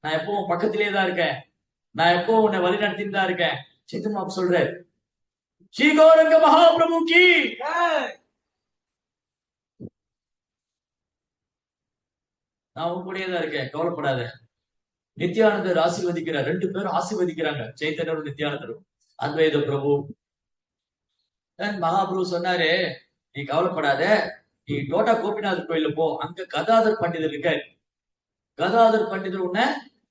A: நான் எப்பவும் பக்கத்திலே தான் இருக்கேன், நான் எப்பவும் உன்னை வழி நடத்திட்டு தான் இருக்கேன். சைத்தன்ய மகாபிரபு சொல்றாரு, ஸ்ரீ கௌரங்க மகாபிரபு கி, நான் உன் கூடயே தான் இருக்கேன், கவலைப்படாத. நித்யானந்தர் ஆசீர்வதிக்கிறார், 2 பேரும் ஆசீர்வதிக்கிறாங்க, சைத்தன்யரும் நித்யானந்தரும், அத்வைத பிரபு. மகாபிரபு சொன்னாரு, நீ கவலைப்படாத, நீ டோட்டா கோபிநாத் கோயில போ, அங்க கதாதர் பண்டிதர் இருக்காரு, கதாதர் பண்டிதர் உன்னை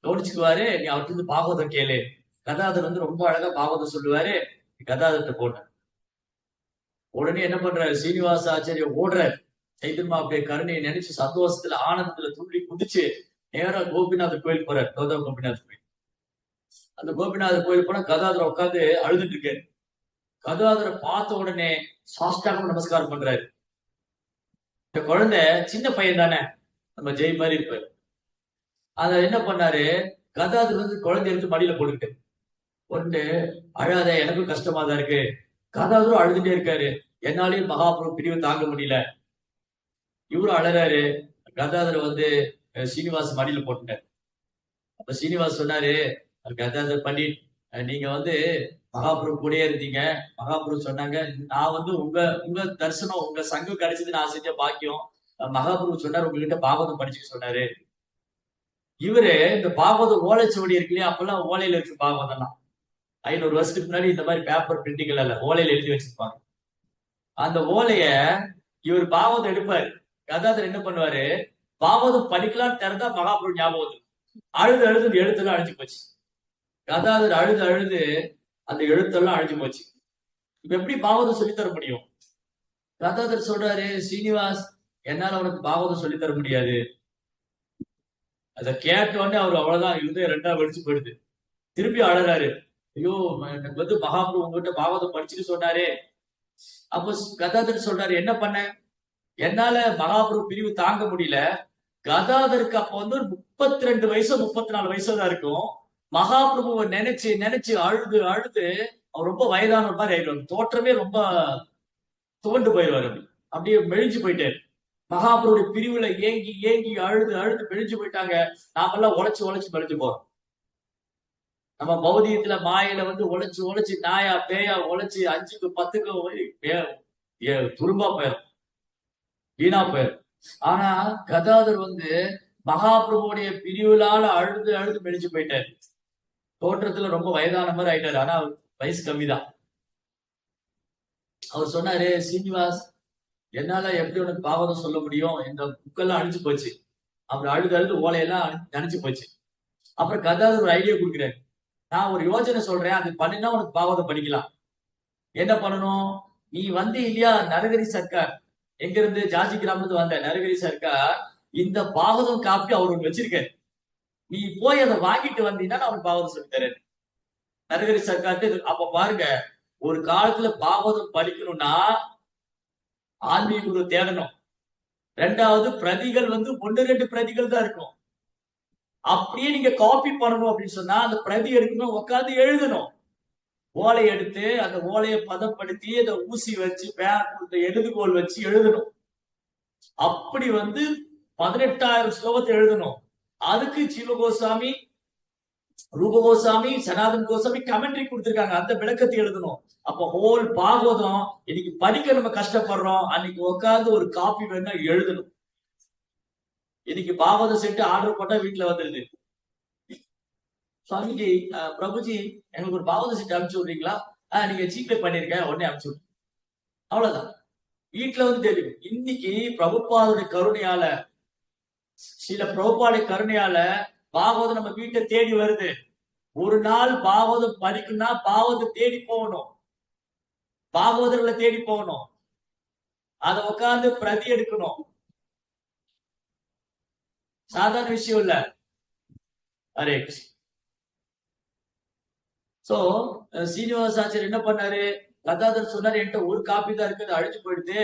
A: கவனிச்சுக்குவாரு, நீ அவர்கிட்ட பாகவதம் கேளு, கதாதர் ரொம்ப அழகா பாகவதம் சொல்லுவாரு, கதாதர்கிட்ட போன. உடனே என்ன பண்றாரு, சீனிவாச ஆச்சாரிய ஓடுறாரு, சைத்தன்யா அப்படியே கருணையை நினைச்சு சந்தோஷத்துல ஆனந்தத்துல துள்ளி குதிச்சு நேரா கோபிநாத் கோயில் போறாரு, கௌதம கோபிநாத் கோயில். அந்த கோபிநாதர் கோயில் போனா கதாதரை உட்காந்து அழுதுட்டு இருக்காரு. கதாதரை பார்த்த உடனே சாஷ்டாங்க நமஸ்காரம் பண்றாரு. இந்த குழந்தை சின்ன பையன் தானே, நம்ம ஜெய் மாதிரி இருப்பாரு. அத என்ன பண்ணாரு, கதாதர் வந்து குழந்தை எடுத்து மடியில போட்டுக்கிட்டு ஒன்று அழாத, எனக்கும் கஷ்டமா தான் இருக்கு. கதாதரும் அழுதுட்டே இருக்காரு, என்னாலையும் மகாபிரபு பிரிவு தாங்க முடியல. இவரும் அழறாரு. கதாதர் வந்து சீனிவாஸ் மடியில போட்டுட்டார். அப்ப சீனிவாஸ் சொன்னாரு, கதாதர் பண்டிட், நீங்க வந்து மகாபிரபு கூடயே இருந்தீங்க. மகாபிரபு சொன்னாங்க, நான் வந்து உங்க உங்க தரிசனம், உங்க சங்கம் கிடைச்சது நான் செஞ்ச பாக்கியம். மகாபிரபு சொன்னாரு, உங்ககிட்ட பாகவதம் படிச்சுக்க சொன்னாரு. இவரு இந்த பாகவதம் ஓலைச்சுவடி இருக்கு இல்லையா, அப்பெல்லாம் ஓலையில இருக்கு பாகவதம்லாம். 500 வருஷத்துக்கு முன்னாடி இந்த மாதிரி பேப்பர் பிரிண்டிங் இல்ல, ஓலையில எழுதி வச்சிருப்பாங்க. அந்த ஓலைய இவர் பாகவதம் எடுப்பாரு. கதாதர் என்ன பண்ணுவாரு, பாகவதம் படிக்கலாம்னு திறந்தா மகாபிரபு ஞாபகம் அழுது அழுது எழுத்தெல்லாம் அழிஞ்சு போச்சு. கதாதர் அழுது அழுது அந்த எழுத்தெல்லாம் அழிஞ்சு போச்சு. இப்ப எப்படி பாகவதம் சொல்லித்தர முடியும்? கதாதர் சொல்றாரு, சீனிவாஸ், என்னால அவனுக்கு பாகவதம் சொல்லித்தர முடியாது. அதை கேட்டோடனே அவர் அவ்வளவுதான், இருந்தே ரெண்டா வெடிச்சு போயிடுது. திருப்பி அழறாரு, ஐயோ எனக்கு வந்து மகாபிரபு உங்ககிட்ட பாகவதம் படிச்சுட்டு சொன்னாரே. அப்ப கதாதர் சொல்றாரு, என்ன பண்ண, என்னால மகாபிரபு பிரிவு தாங்க முடியல. கதாதருக்கு அப்ப வந்து 32 வயசோ 34 வயசோ தான் இருக்கும். மகாபிரபுவை நினைச்சு நினைச்சு அழுது அழுது அவர் ரொம்ப வயதான மாதிரி ஆயிடுவாரு. தோற்றமே ரொம்ப துவண்டு போயிடுவாரு. அப்படியே மெழிஞ்சு போயிட்டாரு. மகாபிரபுடைய பிரிவுல ஏங்கி ஏங்கி அழுது அழுது மெழிஞ்சு போயிட்டாங்க. நாமெல்லாம் உழைச்சு உழைச்சு மெழிஞ்சு போறோம். நம்ம பௌதிகத்துல மாயில வந்து உழைச்சு உழைச்சு நாயா பேயா உழைச்சு 5க்கு 10க்கு துரும்பா போயிடும், வீணா போயிடும். ஆனா கதாதர் வந்து மகாபிரபுடைய பிரிவுலால அழுது அழுது மெழிஞ்சு போயிட்டாரு. தோற்றத்துல ரொம்ப வயதான மாதிரி ஆயிட்டாரு. ஆனா வயசு கம்மிதான். அவர் சொன்னாரு, சீனிவாஸ், என்னால எப்படி உனக்கு பாகவதம் சொல்ல முடியும், இந்த புக்கெல்லாம் அழிஞ்சு போச்சு. அப்புறம் அழுது அழுது ஓலையெல்லாம் அழிஞ்சு போச்சு. அப்புறம் கதாதர் ஒரு ஐடியா கொடுக்குறாரு, நான் ஒரு யோசனை சொல்றேன், அது பண்ணினா உனக்கு பாகவதம் படிக்கலாம். என்ன பண்ணணும், நீ வந்து இல்லையா நரகரி சர்க்கார், எங்க இருந்து ஜார்ஜி கிராமத்து வந்த நரகரி சர்க்கார் இந்த பாகவதம் காப்பி அவர் ஒன்று வச்சிருக்காரு. நீ போய் அதை வாங்கிட்டு வந்தீங்கன்னா அவனுக்கு பாகவதம் சொல்லி தரேன். நரகரி சர்க்கார்ட்டு அப்ப பாருங்க, ஒரு காலத்துல பாகவதம் படிக்கணும்னா ஆன்மீக குரு தேடணும். 2வது பிரதிகள் வந்து 1-2 பிரதிகள் தான் இருக்கும். அப்படியே நீங்க காப்பி பண்ணணும் அப்படின்னு சொன்னா அந்த பிரதி எடுக்கணும், உட்காந்து எழுதணும். ஓலை எடுத்து அந்த ஓலையை பதப்படுத்தி அந்த ஊசி வச்சு எழுதுகோல் வச்சு எழுதணும். அப்படி வந்து 18,000 ஸ்லோகத்தை எழுதணும். அதுக்கு ஜீவகோசாமி, ரூபகோசாமி, சனாதன் கோசாமி கமெண்ட்ரி கொடுத்திருக்காங்க. அந்த விளக்கத்தை எழுதணும். அப்ப ஹோல் பாகவதம் இன்னைக்கு படிக்க நம்ம கஷ்டப்படுறோம், அன்னைக்கு உட்காந்து ஒரு காப்பி வேணா எழுதணும். இன்னைக்கு பாகவதம் செட்டு ஆர்டர் போட்டா வீட்டுல வந்துருது. சுவாமிஜி, பிரபுஜி, எங்களுக்கு ஒரு பாகவத செட்டு அனுப்பிச்சு விடுறீங்களா? நீங்க ஜிபே பண்ணிருக்கேன், உடனே அனுப்பிச்சு விடு. அவ்வளவுதான். வீட்டுல வந்து தெரியும். இன்னைக்கு பிரபுபாதுடைய கருணையால, சில பிரபுபாடைய கருணையால பாகவதம் நம்ம வீட்டை தேடி வருது. ஒரு நாள் பாகவதம் படிக்கணும்னா பாகவத்தை தேடி போகணும், பாகவதர்களை தேடி போகணும், அதை உட்கார்ந்து பிரதி எடுக்கணும். சாதாரண விஷயம் இல்ல. அரே சோ சீனிவாசாச்சாரியர் என்ன பண்ணாரு, கதாதர் சொன்னாரு, என்கிட்ட ஒரு காப்பி தான் இருக்குது, அழிஞ்சு போயிடுது,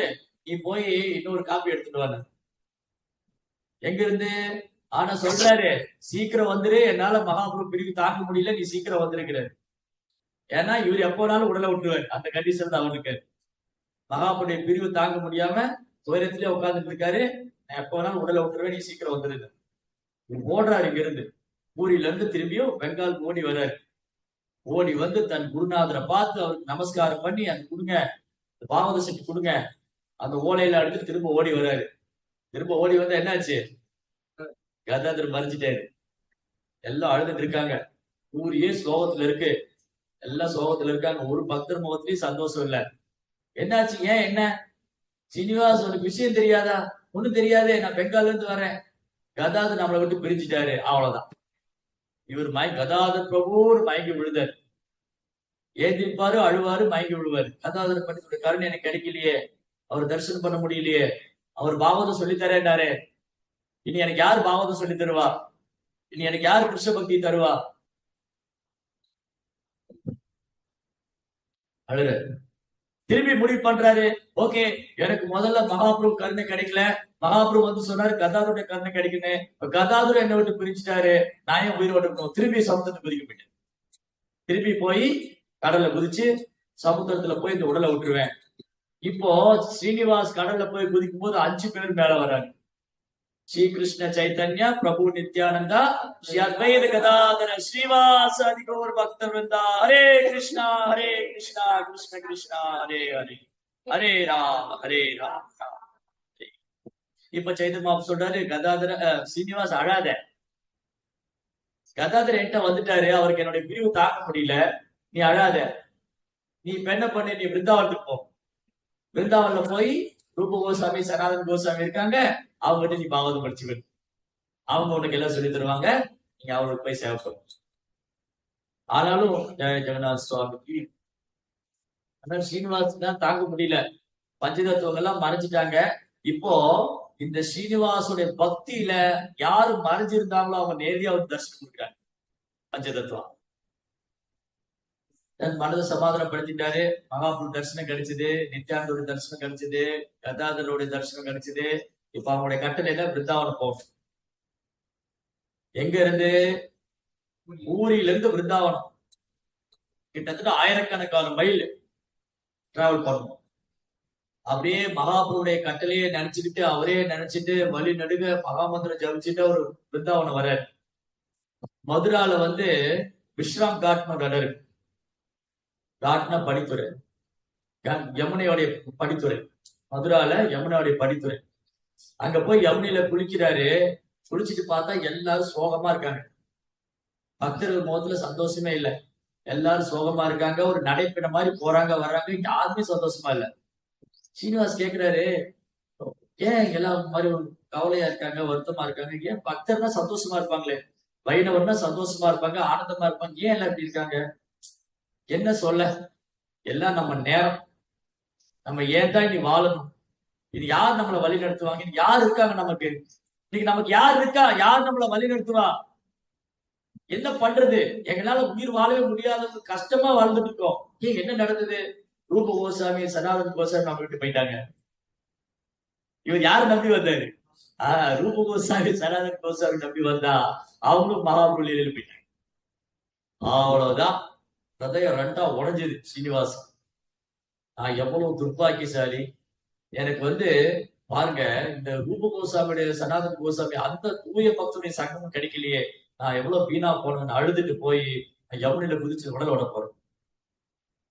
A: நீ போய் இன்னொரு காப்பி எடுத்துட்டு வர. எங்க இருந்து? ஆனா சொல்றாரு, சீக்கிரம் வந்துரு, என்னால மகாபிரபு பிரிவு தாங்க முடியல, நீ சீக்கிரம் வந்திருக்கிறாரு. ஏன்னா இவர் எப்போனாலும் உடலை விட்டுருவாரு, அந்த கண்டிஷன் தான் அவருக்கு. மகாபுடைய பிரிவு தாங்க முடியாம துயரத்திலே உட்கார்ந்துட்டு இருக்காரு. நான் எப்ப வேணாலும் உடலை விட்டுருவேன், நீ சீக்கிரம் வந்துருங்க. ஓடுறாரு இங்க இருந்து. பூரியில இருந்து திரும்பியும் பெங்கால் ஓடி வர்றாரு. ஓடி வந்து தன் குருநாதரை பார்த்து அவருக்கு நமஸ்காரம் பண்ணி, அந்த கொடுங்க, பாகவத செட்டு கொடுங்க, அந்த ஓலையில அடுத்து திரும்ப ஓடி வர்றாரு. திரும்ப ஓடி வந்தா என்னாச்சு, கதாதர் மறைஞ்சிட்டாரு. எல்லாம் அழுதுட்டு இருக்காங்க. ஊரியே ஸ்லோகத்துல இருக்கு, எல்லாம் சோகத்துல இருக்காங்க. ஒரு பக்தர் முகத்திலயும் சந்தோஷம் இல்ல. என்னாச்சு, ஏன் என்ன சீனிவாஸ், உனக்கு விஷயம் தெரியாதா? ஒண்ணும் தெரியாதே, நான் பெங்கால்ல இருந்து வரேன். கதாதர் நம்மளை விட்டு பிரிஞ்சுட்டாரு, அவ்வளவுதான். இவர் கதாதர் பிரபுன்னு மயங்கி விழுதாரு. ஏந்திருப்பாரு, அழுவாரு, மயங்கி விழுவாரு. கதாதர் பண்ணி கருணை எனக்கு கிடைக்கலையே, அவர் தரிசனம் பண்ண முடியலையே, அவர் பாகவதம் சொல்லித்தரேன்னாரு, இனி எனக்கு யாரு பாகவதம் சொல்லி தருவா, இனி எனக்கு யாரு கிருஷ்ண பக்தி தருவா? அழுற. திரும்பி முடிவு பண்றாரு, ஓகே எனக்கு முதல்ல மகாபிரபு கருணை கிடைக்கல, மகாபிரபு வந்து சொன்னாரு கதாதுடைய கருணை கிடைக்கணும், கதாதுரை என்னை விட்டு பிரிச்சுட்டாரு, நான் ஏன் உயிரோட இருக்கணும், திரும்பி சமுத்திரத்தை குதிக்க போயிட்டேன். திருப்பி போய் கடல்ல குதிச்சு சமுத்திரத்துல போய் இந்த உடலை விட்டுருவேன். இப்போ ஸ்ரீனிவாஸ் கடல்ல போய் குதிக்கும் போது 5 பேர் மேல வராங்க. ஸ்ரீ கிருஷ்ண சைத்தன்யா, பிரபு நித்யானந்தா, ஸ்ரீ அத்வைத கதாதர ஸ்ரீவாஸ் அதிகோர் பக்தர் வந்தா, ஹரே கிருஷ்ணா கிருஷ்ண கிருஷ்ணா ஹரே ஹரே, ஹரே ராம் ராம். இப்ப சைத்தன்ய மாப்பு சொல்றாரு, கதாதர ஸ்ரீனிவாஸ் அழாத, கதாதர் என்கிட்ட வந்துட்டாரு, அவருக்கு என்னுடைய பிரிவு தாக்க முடியல, நீ அழாத, நீ இப்ப என்ன பண்ணு, நீ பிருந்தாவனத்துக்கு போ, பிருந்தாவன்ல போய் ரூப கோசாமி சனாதன் கோசாமி இருக்காங்க, அவங்க நீ பாவதம் படிச்சுக்கணும், அவங்க உனக்கு எல்லாம் சொல்லி தருவாங்க, நீங்க அவங்களுக்கு போய் சேவை பண்ணணும். ஆனாலும் ஜெகநாத் சுவாமிக்கு ஆனா ஸ்ரீனிவாஸ் தான் தாங்க முடியல, பஞ்சதத்துவங்கள் எல்லாம் மறைஞ்சிட்டாங்க. இப்போ இந்த ஸ்ரீனிவாசுடைய பக்தியில யாரு மறைஞ்சிருந்தாங்களோ அவங்க நேரடியா வந்து தரிசனம் கொடுக்குறாங்க. பஞ்சதத்துவம் தன் மனதை சமாதானப்படுத்திட்டாரு, மகாபுரு தரிசனம் கிடைச்சது, நித்யானந்தோட தரிசனம் கிடைச்சது, கதாதரோட தரிசனம் கிடைச்சது. இப்ப அவங்களுடைய கட்டளையில பிருந்தாவனம் போகணும். எங்க இருந்து? ஊரில இருந்து பிருந்தாவனம் கிட்டத்தட்ட 1000கணக்கான மைல் டிராவல் பண்ணணும். அப்படியே மகாபுருடைய கட்டளையே நினைச்சுக்கிட்டு அவரே நினைச்சிட்டு வழி நடுக மகாமந்திரம் ஜபிச்சுட்டு ஒரு பிருந்தாவனம் வர. மதுரால வந்து விஸ்ராம் காட்னு ஒரு இடம் இருக்கு. காட்னா படித்துறை, யமுனையோடைய படித்துறை, மதுரால யமுனையோடைய படித்துறை. அங்க போய் யமுனையில குளிக்கிறாரு. குளிச்சுட்டு பார்த்தா எல்லாரும் சோகமா இருக்காங்க. பக்தர்கள் முகத்துல சந்தோஷமே இல்லை, எல்லாரும் சோகமா இருக்காங்க. ஒரு நடைப்பெண மாதிரி போறாங்க வர்றாங்க, யாருமே சந்தோஷமா இல்லை. ஸ்ரீனிவாஸ் கேக்குறாரு, ஏன் எல்லாம் மாதிரி கவலையா இருக்காங்க, வருத்தமா இருக்காங்க, ஏன் பக்தர்னா சந்தோஷமா இருப்பாங்களே, வைணவர்னா சந்தோஷமா இருப்பாங்க, ஆனந்தமா இருப்பாங்க, ஏன் எல்லாம் இப்படி இருக்காங்க? என்ன சொல்ல, எல்லாம் நம்ம நேரம், நம்ம ஏன் தான் இனி வாழணும், இது யார் நம்மளை வழி நடத்துவாங்க, இது யார் இருக்காங்க நமக்கு, இன்னைக்கு நமக்கு யார் இருக்கா, யார் நம்மளை வழி நடத்துவா, என்ன பண்றது, எங்களால உயிர் வாழவே முடியாத கஷ்டமா வாழ்ந்துட்டு இருக்கோம். ஏன் என்ன நடந்தது? ரூப கோசாமி சனாதன் கோசாமி நம்ம விட்டு போயிட்டாங்க. இவர் யாரு நம்பி வந்தாரு? ரூப கோசாமி சனாதன் கோசாமி நம்பி வந்தா அவங்களும் மகாபுலியில போயிட்டாங்க. அவ்வளவுதான், ஹதயம் ரெண்டா உடைஞ்சது. ஸ்ரீனிவாசன், நான் எவ்வளவு துர்பாக்கியசாலி, எனக்கு வந்து பாருங்க, இந்த ரூப கோசாமியுடைய சனாதன் கோசாமி அந்த தூய பக்தனுடைய சங்கமும் கிடைக்கலையே, நான் எவ்வளவு வீணா போனேன்னு அழுதுட்டு போய் யமுனையில குதிச்சு உடல் ஓட போறேன்,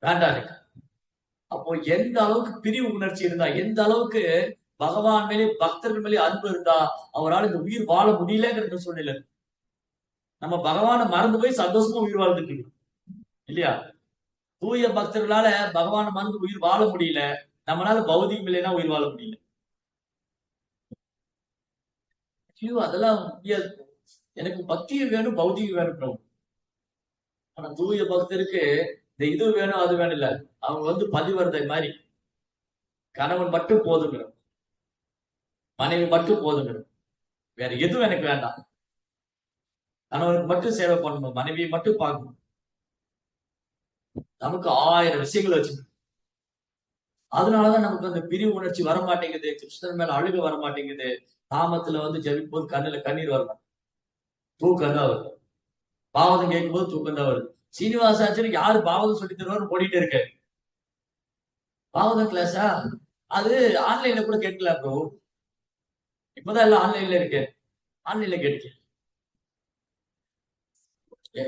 A: வேண்டாம் எனக்கு. அப்போ எந்த அளவுக்கு பிரிவு உணர்ச்சி இருந்தா, எந்த அளவுக்கு பகவான் மேலே பக்தர்கள் மேலே அன்பு இருந்தா அவரால் இந்த உயிர் வாழ முடியலங்கிற சூழ்நிலை. நம்ம பகவானை மறந்து போய் சந்தோஷமா உயிர் வாழ்ந்துட்டு இருக்கோம் இல்லையா? தூய பக்தர்களால பகவானை மறந்து உயிர் வாழ முடியல, நம்மளால பௌதிகம் இல்லைன்னா உயிர் வாழ முடியல. அதெல்லாம் முடியாது. எனக்கு பக்தியும் வேணும், பௌதிகம் வேணும். ஆனா தூய பக்தருக்கு இந்த இது வேணும் அது வேணும் இல்ல, அவங்க வந்து பதிவரதை மாதிரி, கணவன் மட்டும் போதுங்கிறோம், மனைவி மட்டும் போதுங்கிறோம், வேற எதுவும் எனக்கு வேண்டாம், கணவனுக்கு மட்டும் சேவை பண்ணணும், மனைவியை மட்டும் பார்க்கணும். நமக்கு 1000 விஷயங்கள் வச்சுக்கணும். அதனாலதான் நமக்கு அந்த பிரிவு உணர்ச்சி வர மாட்டேங்குது, கிருஷ்ணன் மேல அழுக வர மாட்டேங்குது, நாமத்துல வந்து ஜபிக்கும் போது கண்ணுல கண்ணீர் வரலாம், தூக்கம் தான் வருது, பாவதம் கேட்கும் போது தூக்கம் தான் வருது. சீனிவாசாச்சருக்கு யாரு பாவதம் சொல்லி தருவாரு ஓடிட்டு இருக்க, பாவதம் கிளாஸா அது ஆன்லைன்ல கூட கேட்கலாம் ப்ரோ, இப்பதான் எல்லாம் ஆன்லைன்ல இருக்கு, ஆன்லைன்ல கேட்க.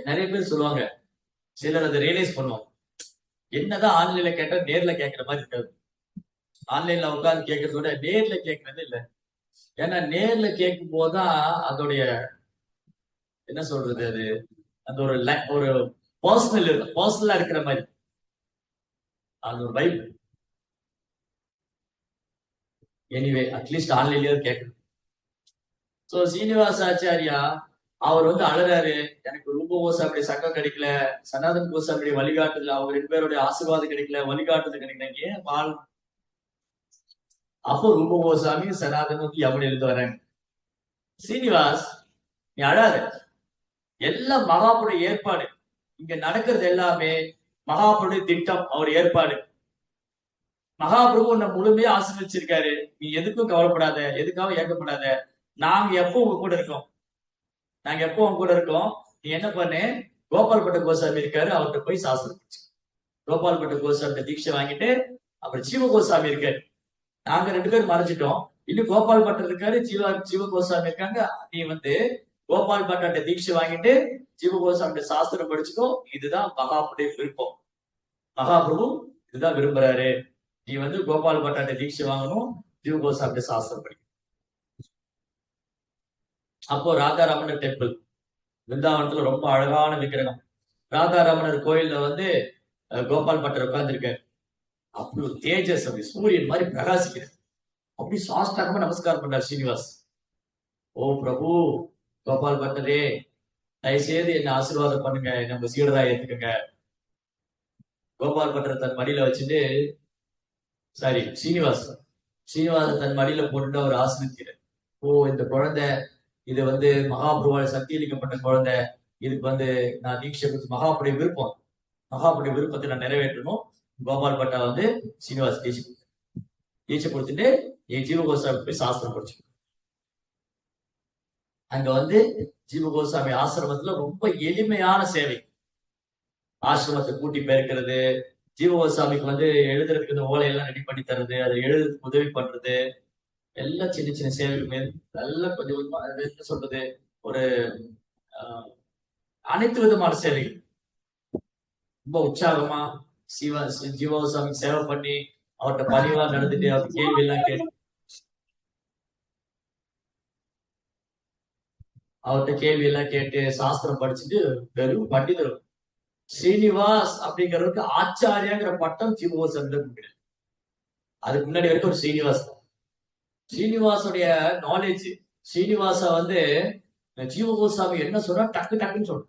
A: நிறைய பேர் சொல்லுவாங்க, சிலர் அதை ரியலைஸ் பண்ணுவாங்க, என்னதான் ஆன்லைன்ல கேட்டா நேர்ல கேட்கிற மாதிரி இருக்காது, ஆன்லைன்ல உட்காந்து கேட்கறத விட நேர்ல கேட்கறது இல்லை. ஏன்னா நேர்ல கேட்கும் போதுதான் அதோடைய என்ன சொல்றது, அது அந்த ஒரு பர்சனலா இருக்கிற மாதிரி அது ஒரு வைப். எனிவே அட்லீஸ்ட் ஆன்லைன்லயே கேட்கணும். சோ சீனிவாச ஆச்சாரியா அவர் வந்து அழறாரு, எனக்கு ரூப கோசாமியுடைய சங்கம் கிடைக்கல, சனாதன் கோசாமியுடைய வழிகாட்டுதல், அவங்க 2 பேருடைய ஆசீர்வாதம் கிடைக்கல, வழிகாட்டுதல் கிடைக்கல, ஏன் வாழ். அப்போ ரூப கோசாமி சனாதன் வந்து யமுனையில இருந்து வராங்க. சீனிவாஸ் நீ அழாத, எல்லாம் மகாபுருடைய ஏற்பாடு, இங்க நடக்கிறது எல்லாமே மகாபிரபுடைய திட்டம், அவர் ஏற்பாடு. மகாபிரபு உன்னை முழுமையா ஆசீர்வதிச்சிருக்காரு, நீ எதுக்கும் கவலைப்படாத, எதுக்காகவும் ஏற்கப்படாத. நாங்க எப்போ உங்க கூட இருக்கோம், நாங்க எப்போ உங்க கூட இருக்கோம். நீ என்ன பண்ணு, கோபால் பட்ட கோசாமி இருக்காரு, அவர்கிட்ட போய் சாஸ்திரம் படிச்சு. கோபால் பட்ட கோசாமி தீட்சை வாங்கிட்டு, அப்புறம் ஜீவ கோசாமி இருக்காரு, நாங்க 2 பேரும் மறைச்சிட்டோம். இன்னும் கோபால் பட்டர் இருக்காரு, ஜீவ கோசாமி இருக்காங்க. நீ வந்து கோபால் பட்டர்கிட்ட தீட்சை வாங்கிட்டு ஜீவ கோசாமி சாஸ்திரம் படிச்சுக்கோ. இதுதான் மகாபுடைய விருப்பம். மகாபிரபு இதுதான் விரும்புறாரு. நீ வந்து கோபால் பட்டர்கிட்ட தீட்சை வாங்கணும், ஜீவ கோசாமி சாஸ்திரம் படிக்கணும். அப்போ ராதாரமணர் டெம்பிள் விருந்தாவனத்துல ரொம்ப அழகான விக்கிரகம். ராதாரமணர் கோயில்ல வந்து கோபால் பட்டர் உட்கார்ந்துருக்காரு. அப்படி ஒரு தேஜஸ், அப்படி சூரியன் மாதிரி பிரகாசிக்கிறது. அப்படி சாஷ்டாகமா நமஸ்காரம் பண்ணார் ஸ்ரீனிவாஸ். ஓ பிரபு, கோபால் பட்டரே, தயவுசெய்து என்ன ஆசீர்வாதம் பண்ணுங்க, நம்ம சீடரா ஏத்துக்குங்க. கோபால் பட்டர் தன் மடியில வச்சுட்டு, சாரி ஸ்ரீனிவாச தன் மடியில போட்டு அவர் ஆசிரியர். ஓ, இந்த குழந்தை இது வந்து மகாபிரபுவால் சக்தி அளிக்கப்பட்ட குழந்தை, இதுக்கு வந்து நான் தீட்சை கொடுத்து மகாபுடைய விருப்பத்தை நான் நிறைவேற்றணும். கோபால் பட்டா வந்து ஸ்ரீனிவாஸ் தீட்சை கொடுத்துட்டு என் ஜீவ கோசாமி போய் சாஸ்திரம் படிச்சு. அங்க வந்து ஜீவ கோசாமி ஆசிரமத்துல ரொம்ப எளிமையான சேவை. ஆசிரமத்தை கூட்டி பெருக்கிறது, ஜீவ கோசாமிக்கு வந்து எழுதுறதுக்கு இந்த ஓலையெல்லாம் ரெடி பண்ணி தர்றது, அதை எழுதுறதுக்கு உதவி பண்றது, எல்லாம் சின்ன சின்ன சேவைகள் எல்லாம் கொஞ்சம் கொஞ்சமா என்ன சொல்றது, ஒரு அனைத்து விதமான சேவைகள் ரொம்ப உற்சாகமா ஜீவ கோசாமி சேவை பண்ணி அவர்கிட்ட பணிவா நடந்துட்டு அவர் கேள்வி எல்லாம் கேட்டு சாஸ்திரம் படிச்சுட்டு வெறும் பண்டிதர் ஸ்ரீனிவாஸ் அப்படிங்கிறதுக்கு ஆச்சாரியாங்கிற பட்டம் ஜீவ கோசாமி கொடுக்கிறார். அதுக்கு முன்னாடி வரைக்கும் ஒரு ஸ்ரீனிவாசுடைய நாலேஜ், ஸ்ரீனிவாச வந்து ஜீவ கோசாமி என்ன சொன்னா டக்குன்னு சொல்றாரு.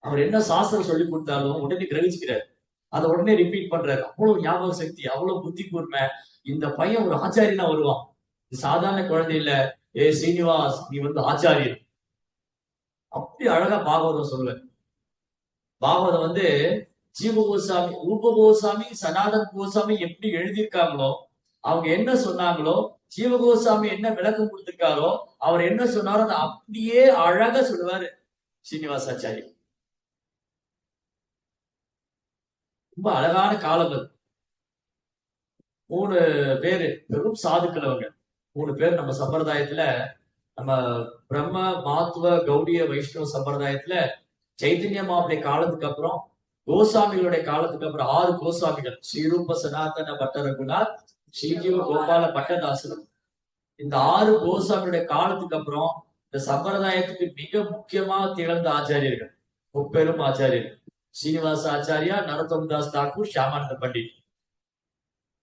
A: அவர் என்ன சாஸ்திரம் சொல்லி கொடுத்தாலும் உடனே கிரகிச்சுக்கிறார், அதை உடனே ரிப்பீட் பண்றாரு. அவ்வளவு ஞாபக சக்தி, அவ்வளவு புத்தி கூர்மை. இந்த பையன் ஒரு ஆச்சாரியனா வருவான், சாதாரண குழந்தை இல்ல. ஏ ஸ்ரீனிவாஸ், நீ வந்து ஆச்சாரியன். அப்படி அழகா பாகவதம் சொல்லுவேன். பாகவதம் வந்து ஜீவ கோசாமி, ரூப கோசாமி, சனாதன் கோசாமி எப்படி எழுதியிருக்காங்களோ, அவங்க என்ன சொன்னாங்களோ, ஜீவ கோசாமி என்ன விளக்கம் கொடுத்திருக்காரோ, அவர் என்ன சொன்னாரோ அதை அப்படியே அழகா சொல்லுவாரு ஸ்ரீனிவாசாச்சாரி. ரொம்ப அழகான காலம் அது. 3 பேரு வெறும் சாதுக்கள் அவங்க. 3 பேர் நம்ம சம்பிரதாயத்துல, நம்ம பிரம்ம மாத்துவ கௌடிய வைஷ்ணவ சம்பிரதாயத்துல சைத்தன்ய மாவுடைய காலத்துக்கு அப்புறம், கோசாமிகளுடைய காலத்துக்கு அப்புறம் 6 கோசாமிகள், ஸ்ரீரூப சனாதன பட்ட ரகுநாத், ஸ்ரீஜீவ கோபால பட்டதாசனம். இந்த 6 கோசாமியுடைய காலத்துக்கு அப்புறம் இந்த சம்பிரதாயத்துக்கு மிக முக்கியமாக திகழ்ந்த ஆச்சாரியர்கள், முப்பெரும் ஆச்சாரியர்கள் ஸ்ரீனிவாச ஆச்சாரியா, நரோத்தம் தாஸ் தாக்கூர், ஷியாமானந்த பண்டிட்.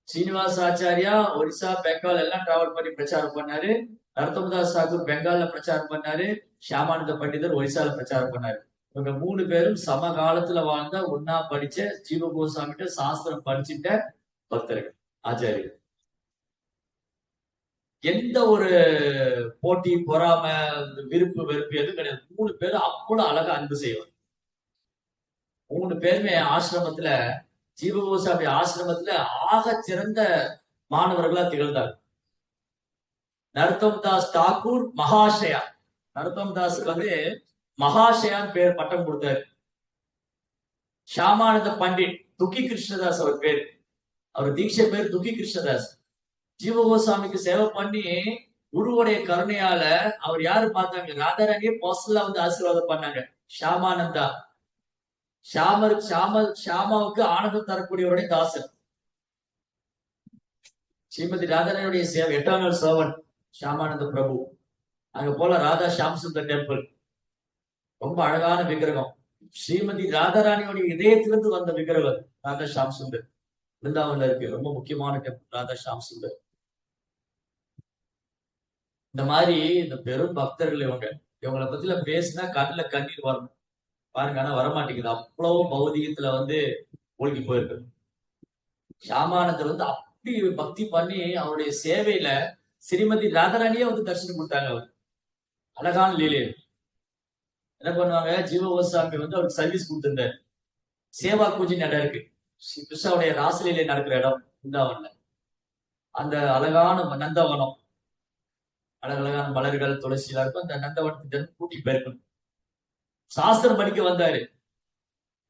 A: ஸ்ரீனிவாச ஆச்சாரியா ஒரிசா, பெங்கால் எல்லாம் டிராவல் பண்ணி பிரச்சாரம் பண்ணாரு. நரோத்தம் தாஸ் தாக்கூர் பெங்கால்ல பிரச்சாரம் பண்ணாரு. ஷியாமானந்த பண்டிதர் ஒரிசால பிரச்சாரம் பண்ணாரு. இவங்க 3 பேரும் சமகாலத்துல வாழ்ந்த, ஒன்னா படிச்ச, ஜீவ கோசாமிட்ட சாஸ்திரம் படிச்சுட்ட பக்தர்கள், ஆச்சாரியர்கள். எந்த ஒரு போட்டி, பொறாம, விருப்பு வெறுப்பு எதுவும் கிடையாது. 3 பேரும் அவ்வளவு அழகா அன்பு செய்வாங்க. 3 பேருமே ஆசிரமத்துல, ஜீவ கோசாமி ஆசிரமத்துல ஆக சிறந்த மாணவர்களா திகழ்ந்தார். நரோத்தம் தாஸ் தாக்கூர் மகாஷயா, நரோத்தம் தாஸுக்கு வந்து மகாஷயான் பேர் பட்டம் கொடுத்தாரு. ஷியாமானந்த பண்டிட் துக்கி கிருஷ்ணதாஸ் அவர் பேர், அவர் தீட்சை பேர் துக்கி கிருஷ்ணதாஸ். ஜீவ கோசாமிக்கு சேவை பண்ணி குருவுடைய கருணையால அவர் யாரு பார்த்தாங்க, ராதாராணியே பர்சனலா வந்து ஆசீர்வாதம் பண்ணாங்க. ஷியாமானந்தா, ஷியாமாவுக்கு ஆனந்தம் தரக்கூடியவருடைய தாசன். ஸ்ரீமதி ராதாராணியுடைய சேவை, எட்டர்னல் சர்வன்ட் ஷியாமானந்த பிரபு. அங்க போல ராதா ஷியாம் சுந்தர் டெம்பிள், ரொம்ப அழகான விக்கிரகம். ஸ்ரீமதி ராதாராணியுடைய இதயத்திலிருந்து வந்த விக்கிரகம் ராதா ஷியாம் சுந்தர், பிருந்தாவன்ல இருக்கு. ரொம்ப முக்கியமான டெம்பிள் ராதா ஷியாம் சுந்தர். இந்த மாதிரி இந்த பெரும் பக்தர்கள் இவங்களை பத்தில பேசினா கண்ணுல கண்ணீர் வரணும் பாருங்க, ஆனா வரமாட்டேங்குது. அவ்வளவு பௌதிகத்துல வந்து மூழ்கி போயிருக்கு. ஷியாமானந்தர் வந்து அப்படி பக்தி பண்ணி அவருடைய சேவையில ஸ்ரீமதி ராதாராணியே வந்து தரிசனம் கொடுத்தாங்க. அவர் அழகான லீலை. என்ன பண்ணுவாங்க, ஜீவ கோசாமி வந்து அவருக்கு சர்வீஸ் கொடுத்திருந்தார். சேவா பூஜை இடம் இருக்கு. கிருஷ்ணாவுடைய ராசலீலை நடக்கிற இடம் பிருந்தாவன்ல. அந்த அழகான நந்தவனம், அழகழகான மலர்கள் துளசி எல்லாம் இருக்கும். அந்த நந்தவனத்தை கூட்டி போயிருக்கணும். சாஸ்திரம் படிக்க வந்தாரு.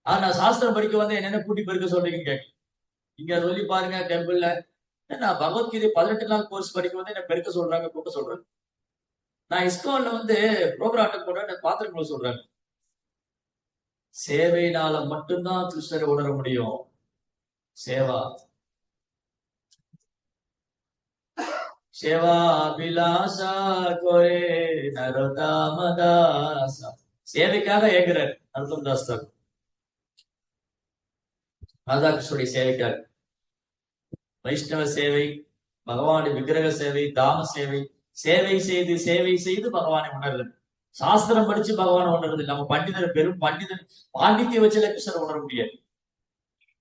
A: ஆனா சாஸ்திரம் படிக்க வந்து என்னென்ன கூட்டி போயிருக்க சொல்றீங்கன்னு கேட்க. இங்க சொல்லி பாருங்க டெம்பிள்ல, நான் பகவத்கீதை 18 நாள் கோர்ஸ் படிக்க வந்து என்ன பெருக்க சொல்றாங்க, கூட்ட சொல்றாங்க. நான் இஸ்கான்ல வந்து ப்ரோக்ராம் அட்டன் பண்றேன், பாத்திரம் சொல்றாங்க. சேவையினால மட்டும்தான் கிருஷ்ணரை உணர முடியும். சேவா சேவா அபிலாஷா கோரே நரோதாமதாசா. சேவைக்காக ஏங்குறார் நரோத்தம் தாஸ் தான். ராதாகிருஷ்ணனுடைய சேவைக்காக. வைஷ்ணவ சேவை, பகவானுடைய விக்கிரக சேவை, தாம சேவை, சேவை செய்து பகவானை உணர்றது. சாஸ்திரம் படிச்சு பகவானை உணர்றது. நம்ம பண்டிதர் பெரும் பண்டிதர் பாண்டித்திய வச்சுல கிருஷ்ணரை உணர முடியாது.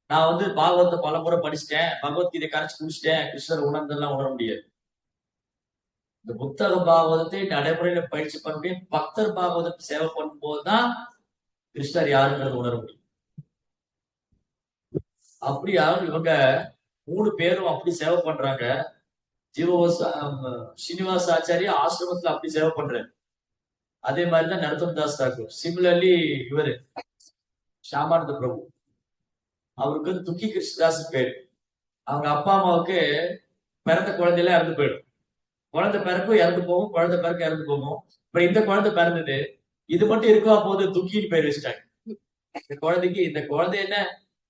A: நான் வந்து பாகவத்தை பல முறை படிச்சுட்டேன், பகவத்கீதை கரைச்சு குடிச்சிட்டேன், கிருஷ்ணர் உணர்ந்தெல்லாம் உணர முடியாது. இந்த புத்தக பாகவதத்தை நடைமுறையில பயிற்சி பண்ண முடியும். பக்தர் பாகவதத்தை சேவை பண்ணும் போதுதான் கிருஷ்ணர் யாருங்கிறது உணர முடியும். அப்படியா இவங்க 3 பேரும் அப்படி சேவை பண்றாங்க. ஸ்ரீனிவாச ஆச்சாரியா ஆசிரமத்துல அப்படி சேவை பண்றாரு. அதே மாதிரிதான் நரோத்தம் தாஸ் தாக்கூர். சிமிலர்லி இவரு ஷாமானந்த பிரபு, அவருக்கு வந்து துக்கி கிருஷ்ணதாஸ் பேரு. அவங்க அப்பா அம்மாவுக்கு பிறந்த குழந்தையில இறந்து போயிடும். குழந்தை பிறப்பு இறந்து போகும், குழந்தை பிறக்க இறந்து போகும். இப்ப இந்த குழந்தை பிறந்தது, இது மட்டும் இருக்கா போது துக்கின்னு பேர் வச்சுட்டாங்க. இந்த குழந்தைக்கு இந்த குழந்தை என்ன,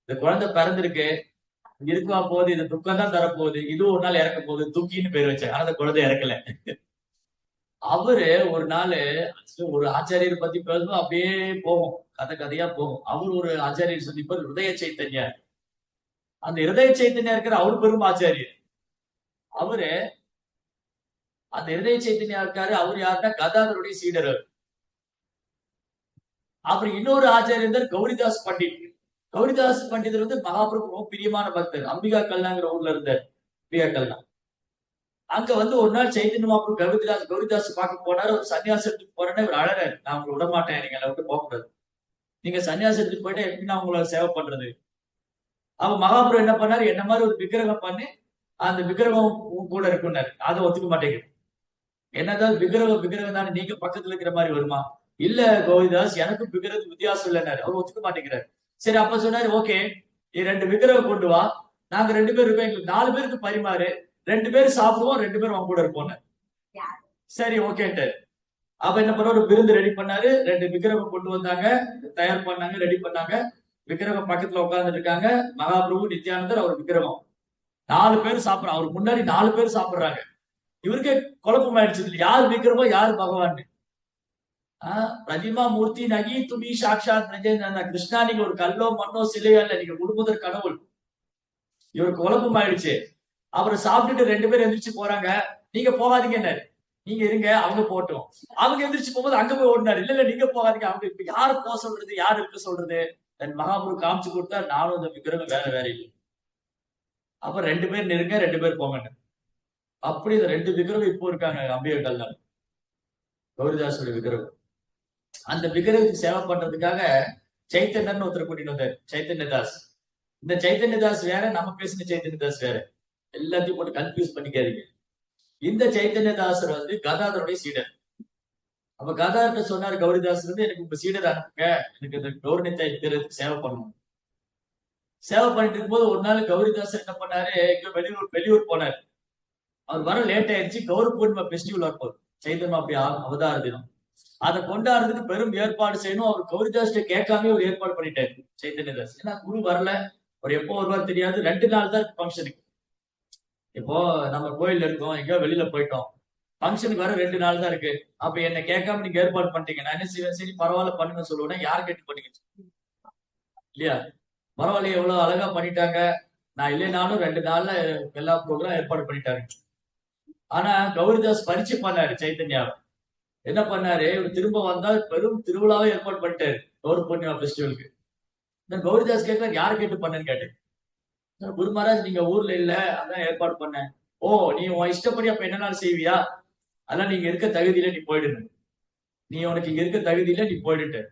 A: இந்த குழந்தை பிறந்திருக்கு, இருக்குவா போகுது, இது துக்கம் தான் தரப்போகுது, இதுவும் ஒரு நாள் இறக்க போகுது, துக்கின்னு பேர் வச்சாங்க. ஆனா அந்த குழந்தை இறக்கல. அவரு ஒரு நாள் ஒரு ஆச்சாரியர் பத்தி பேசணும், அப்படியே போகும், கதையா போகும். அவர் ஒரு ஆச்சாரியர் சந்திப்பார், ஹிருதய சைத்தன்யா. அந்த ஹிருதய சைத்தன்யா இருக்கிற அவரு பெரும் ஆச்சாரியர். அவரு அந்த ஹிருதய சைத்தன்யா இருக்காரு. அவர் யாருன்னா கதாதருடைய சீடர். அப்புறம் இன்னொரு ஆச்சாரியர் கௌரிதாஸ் பண்டிட். கௌரிதாஸ் பண்டிதர் வந்து மகாபிரபு ரொம்ப பிரியமான பக்தர். அம்பிகா கல்யாங்கிற ஊர்ல இருந்தார். அம்பிகா கல்யாணம். அங்க வந்து ஒரு நாள் சைத்தன்ய மகாபிரபு கௌரிதாஸ் பார்க்க போனாரு. ஒரு சன்னியாசத்துக்கு போறேன்னு இவர் அழறாரு. நான் உங்களை விட மாட்டேன், நீங்க என்ன விட்டு போகக்கூடாது. நீங்க சன்னியாசத்துக்கு போயிட்டு எப்படி நான் உங்களை சேவை பண்றது? அவ மகாபிரபு என்ன பண்ணாரு, என்ன மாதிரி ஒரு விக்கிரகம் பண்ணி அந்த விக்கிரகம் கூட இருக்குன்னாரு. அதை ஒத்துக்க மாட்டேங்குது. என்னதான் விக்கிரகம் தானே, நீங்க பக்கத்துல இருக்கிற மாதிரி வருமா? இல்ல கோவிதாஸ், எனக்கு விக்கிரகத்துக்கு வித்தியாசம் இல்லைன்னாரு. அவர் ஒத்துக்க மாட்டேங்கிறாரு. சரி, அப்ப சொன்னாரு, ஓகே, நீ 2 விக்கிரகம் கொண்டு வா, நாங்க 2 பேர் இருப்போம், எங்களுக்கு 4 பேருக்கு பரிமாறு, 2 பேரும் சாப்பிடுவோம், 2 பேரும் அவங்க கூட இருப்போம். சரி, ஓகேன்ட்டு. அப்ப என்ன பண்ண, ஒரு விருந்து ரெடி பண்ணாரு. 2 விக்கிரகம் கொண்டு வந்தாங்க, தயார் பண்ணாங்க, ரெடி பண்ணாங்க. விக்கிரகம் பக்கத்துல உட்கார்ந்து இருக்காங்க. மகாபிரபு, நித்யானந்தர், அவர் விக்கிரகம். 4 பேர் சாப்பிடுறாங்க. அவருக்கு முன்னாடி 4 பேர் சாப்பிடுறாங்க. இவருக்கே குழப்பம் ஆயிடுச்சு, யார் விக்கிரமோ யாரு பகவான். பிரதிமா மூர்த்தி நகி துமி சாட்சாத் கிருஷ்ணா, நீங்க ஒரு கல்லோ மண்ணோ சிலையோ இல்ல, நீங்க முழுமுதற் கடவுள். இவருக்கு குழப்பம் ஆயிடுச்சு. அவரை சாப்பிட்டுட்டு 2 பேரும் எந்திரிச்சு போறாங்க. நீங்க போகாதீங்க, நீங்க இருங்க, அவங்க போட்டோம். அவங்க எந்திரிச்சு போகும்போது அங்க போய் ஓடினாரு. இல்ல நீங்க போகாதீங்க, அவங்க இப்ப யாரு போக சொல்றது, யாரு இருக்க சொல்றது? மகாபுரு காமிச்சு கொடுத்தா, நானும் இந்த விக்கிரகம் வேற இல்லை. அப்ப 2 பேர் நெருங்க, 2 பேர் போங்க. அப்படி இந்த 2 விக்கிரகம் இப்போ இருக்காங்க அம்பிகர்கள் தான். கௌரிதாஸோட விக்கிரகம். அந்த விக்கிரகத்துக்கு சேவை பண்றதுக்காக சைத்தன்யர்னு ஒருத்தர் கூட்டிட்டு வந்தார், சைத்தன்யதாஸ். இந்த சைத்தன்யதாஸ் வேற, நம்ம பேசின சைத்தன்யதாஸ் வேற. எல்லாத்தையும் போட்டு கன்ஃபியூஸ் பண்ணிக்காதீங்க. இந்த சைத்தன்யதாசர் வந்து கதாதருடைய சீடர். அப்ப கதாதர்கிட்ட சொன்னாரு கௌரிதாஸ் வந்து, எனக்கு உங்க சீடர் அனுப்புங்க, எனக்கு இந்த கௌரணியத்தை விக்கிரகத்துக்கு சேவை பண்ணணும். சேவை பண்ணிட்டு இருக்கும்போது ஒரு நாள் கௌரிதாசர் என்ன பண்ணாரு, எங்க வெளியூர் போனாரு. அவர் வர லேட் ஆயிடுச்சு. கௌரி பூர்ணிமா பெஸ்டிவல் வரப்போகுது, சைத்தன்யா அப்படி அவதார தினம். அதை கொண்டாடுறதுக்கு பெரும் ஏற்பாடு செய்யணும். அவர் கௌரிதாஸ் கேட்காம ஒரு ஏற்பாடு பண்ணிட்டாரு சைத்தன்யதாஸ். ஏன்னா குரு வரல, அவர் எப்போ வருவார் தெரியாது. 2 நாள் தான் ஃபங்க்ஷனுக்கு. இப்போ நம்ம கோயில்ல இருக்கோம், எங்கேயோ வெளியில போயிட்டோம், ஃபங்க்ஷனுக்கு வர 2 நாள் தான் இருக்கு. அப்ப என்ன கேட்காம நீங்க ஏற்பாடு பண்ணிட்டீங்க, நான் என்ன செய்வேன், சரி பரவாயில்ல பண்ணுங்க சொல்லுவேன். யார் கேட்டு பண்ணீங்க இல்லையா? பரவாயில்ல, எவ்வளவு அழகா பண்ணிட்டாங்க. நான் இல்லைனாலும் 2 நாள்ல எல்லா ப்ரோக்ராம் ஏற்பாடு பண்ணிட்டாரு. ஆனா கௌரிதாஸ் பரிச்சை பண்ணாரு சைத்தன்யாவை. என்ன பண்ணாரு, திரும்ப வந்தா பெரும் திருவிழாவே ஏற்பாடு பண்ணிட்டாரு கௌரி பூர்ணிமா பெஸ்டிவலுக்கு. கௌரிதாஸ் கேட்க, யாரை கேட்டு பண்ணேன்னு கேட்டேன். குரு மகாராஜ், நீங்க ஊர்ல இல்ல, அதான் ஏற்பாடு பண்ணேன். ஓ, நீ உன் இஷ்டப்படி அப்ப என்னன்னாலும் செய்வியா? அதெல்லாம் நீங்க இருக்க தகுதியில நீ போயிடுங்க, நீ உனக்கு இங்க இருக்க தகுதியில நீ போயிடுட்டு.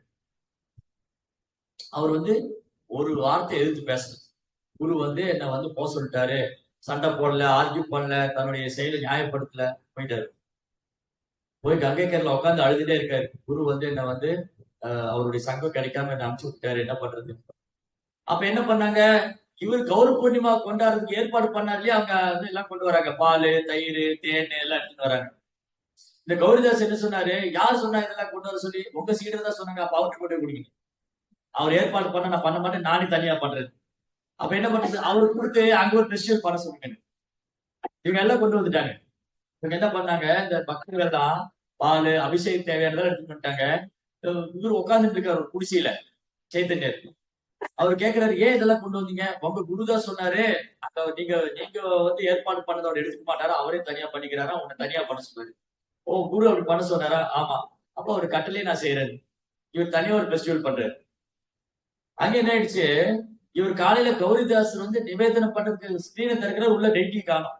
A: அவர் வந்து ஒரு வார்த்தை எதிர்த்து பேசணும். குரு வந்து என்ன வந்து போக சொல்லிட்டாரு, சண்டை போடல, ஆர்கியூ பண்ணல, தன்னுடைய செயலை நியாயப்படுத்தல, போயிட்டாரு. போய் கங்கை கரையில உட்காந்து அழுதுட்டே இருக்காரு. குரு வந்து என்ன வந்து அவருடைய சங்கம் கிடைக்காம என்ன அனுப்பிச்சு விட்டாரு, என்ன பண்றது? அப்ப என்ன பண்ணாங்க, இவர் கௌர பூர்ணிமா கொண்டாடுறதுக்கு ஏற்பாடு பண்ணாரு இல்லையா, அவங்க வந்து எல்லாம் கொண்டு வராங்க, பால், தயிர், தேன் எல்லாம் எடுத்துட்டு வராங்க. இந்த கௌரிதாஸ் என்ன சொன்னாரு, யார் சொன்னா இதெல்லாம் கொண்டு வர சொல்லி? உங்க சீடர் தான் சொன்னாங்க, அப்ப அவர்கிட்ட கொண்டு போய் கொடுங்க. அவர் ஏற்பாடு பண்ண நான் பண்ண மாட்டேன், நானே தனியா பண்றது. அப்ப என்ன பண்றது, அவருக்கு கொடுத்து அங்க ஒரு ஃபெஸ்டிவல் பண்ண சொல்லுங்க. இவங்க எல்லாம் கொண்டு வந்துட்டாங்க. இவங்க என்ன பண்ணாங்க, இந்த பக்தர்கள் தான் பால், அபிஷேகம் தேவையானதான் எடுத்துட்டு வந்துட்டாங்க. இவர் உட்கார்ந்துட்டு இருக்காரு ஒரு குடிசையில, சைத்தன்யர். அவர் கேட்கிறாரு, ஏன் இதெல்லாம் கொண்டு வந்தீங்க? உங்க குருதான் சொன்னாரு, அங்க நீங்க நீங்க வந்து ஏற்பாடு பண்ணதோட எடுத்துக்க மாட்டாரா, அவரே தனியா பண்ணிக்கிறாரா, உன்னை தனியா பண்ண சொன்னாரு. ஓ, குரு அப்படி பண்ண சொன்னாரா? ஆமா. அப்ப ஒரு கட்டளையே நான் செய்யறேன். இவர் தனியா ஒரு ஃபெஸ்டிவல் பண்றாரு. அங்க என்ன ஆயிடுச்சு, இவர் காலையில கௌரிதாசர் வந்து நிவேதனம் பண்றதுக்கு ஸ்கிரீனை திறக்கிற, உள்ள டெய்டி காணும்,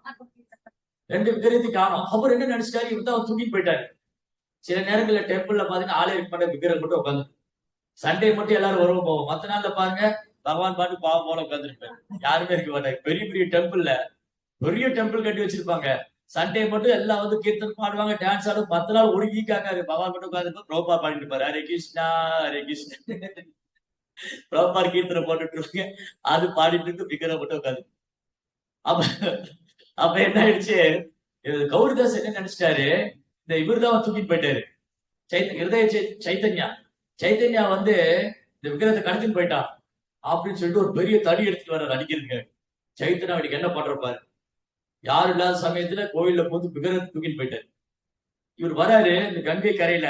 A: 2 விக்கிரகத்தையும் காணும். அவர் என்ன நினைச்சிட்டாரு, இவர் தான் தூக்கிட்டு போயிட்டாரு. சில நேரங்கள்ல டெம்பிள்ல பாத்தீங்கன்னா ஆலய இருக்க மாட்டேன், விக்கிரகம் மட்டும் உட்காந்து. சண்டே மட்டும் எல்லாரும் வருவோம் போவோம், மத்த நாள்ல பாருங்க பகவான் பாட்டு பாவம் போல உட்காந்துருப்பாரு, யாருமே இருக்க மாட்டாங்க. பெரிய பெரிய டெம்பிள்ல பெரிய டெம்பிள் கட்டி வச்சிருப்பாங்க. சண்டே மட்டும் எல்லாம் வந்து கீர்த்தன் பாடுவாங்க, டான்ஸ் ஆடும். 10 நாள் ஒரு வீக்காக்காரு, பகவான் மட்டும் உட்காந்து ப்ரோபா பாடிட்டு இருப்பாரு, ஹரே கிருஷ்ணா ஹரே கிருஷ்ணா. ப்ரோபா கீர்த்தனை போட்டுட்டு இருப்பாங்க, அது பாடிட்டு இருக்கு, விக்கிரம் மட்டும் உட்காந்து. அப்ப அப்ப என்ன ஆயிடுச்சு, கௌரிதாஸ் என்ன நினைச்சிட்டாரு, இந்த இவர்தான் தூக்கிட்டு போயிட்டாரு, சைத்தன்யா. சைத்தன்யா வந்து இந்த விக்கிரத்தை கடத்திட்டு போயிட்டான் அப்படின்னு சொல்லிட்டு ஒரு பெரிய தடி எடுத்துட்டு வர அடிக்கிறதுங்க. சைத்தன்யா அவனுக்கு என்ன பண்றப்பாரு, யாரும் இல்லாத சமயத்துல கோயில்ல போது விக்கிரத்தை தூக்கிட்டு போயிட்டாரு. இவர் வராரு இந்த கங்கை கரையில,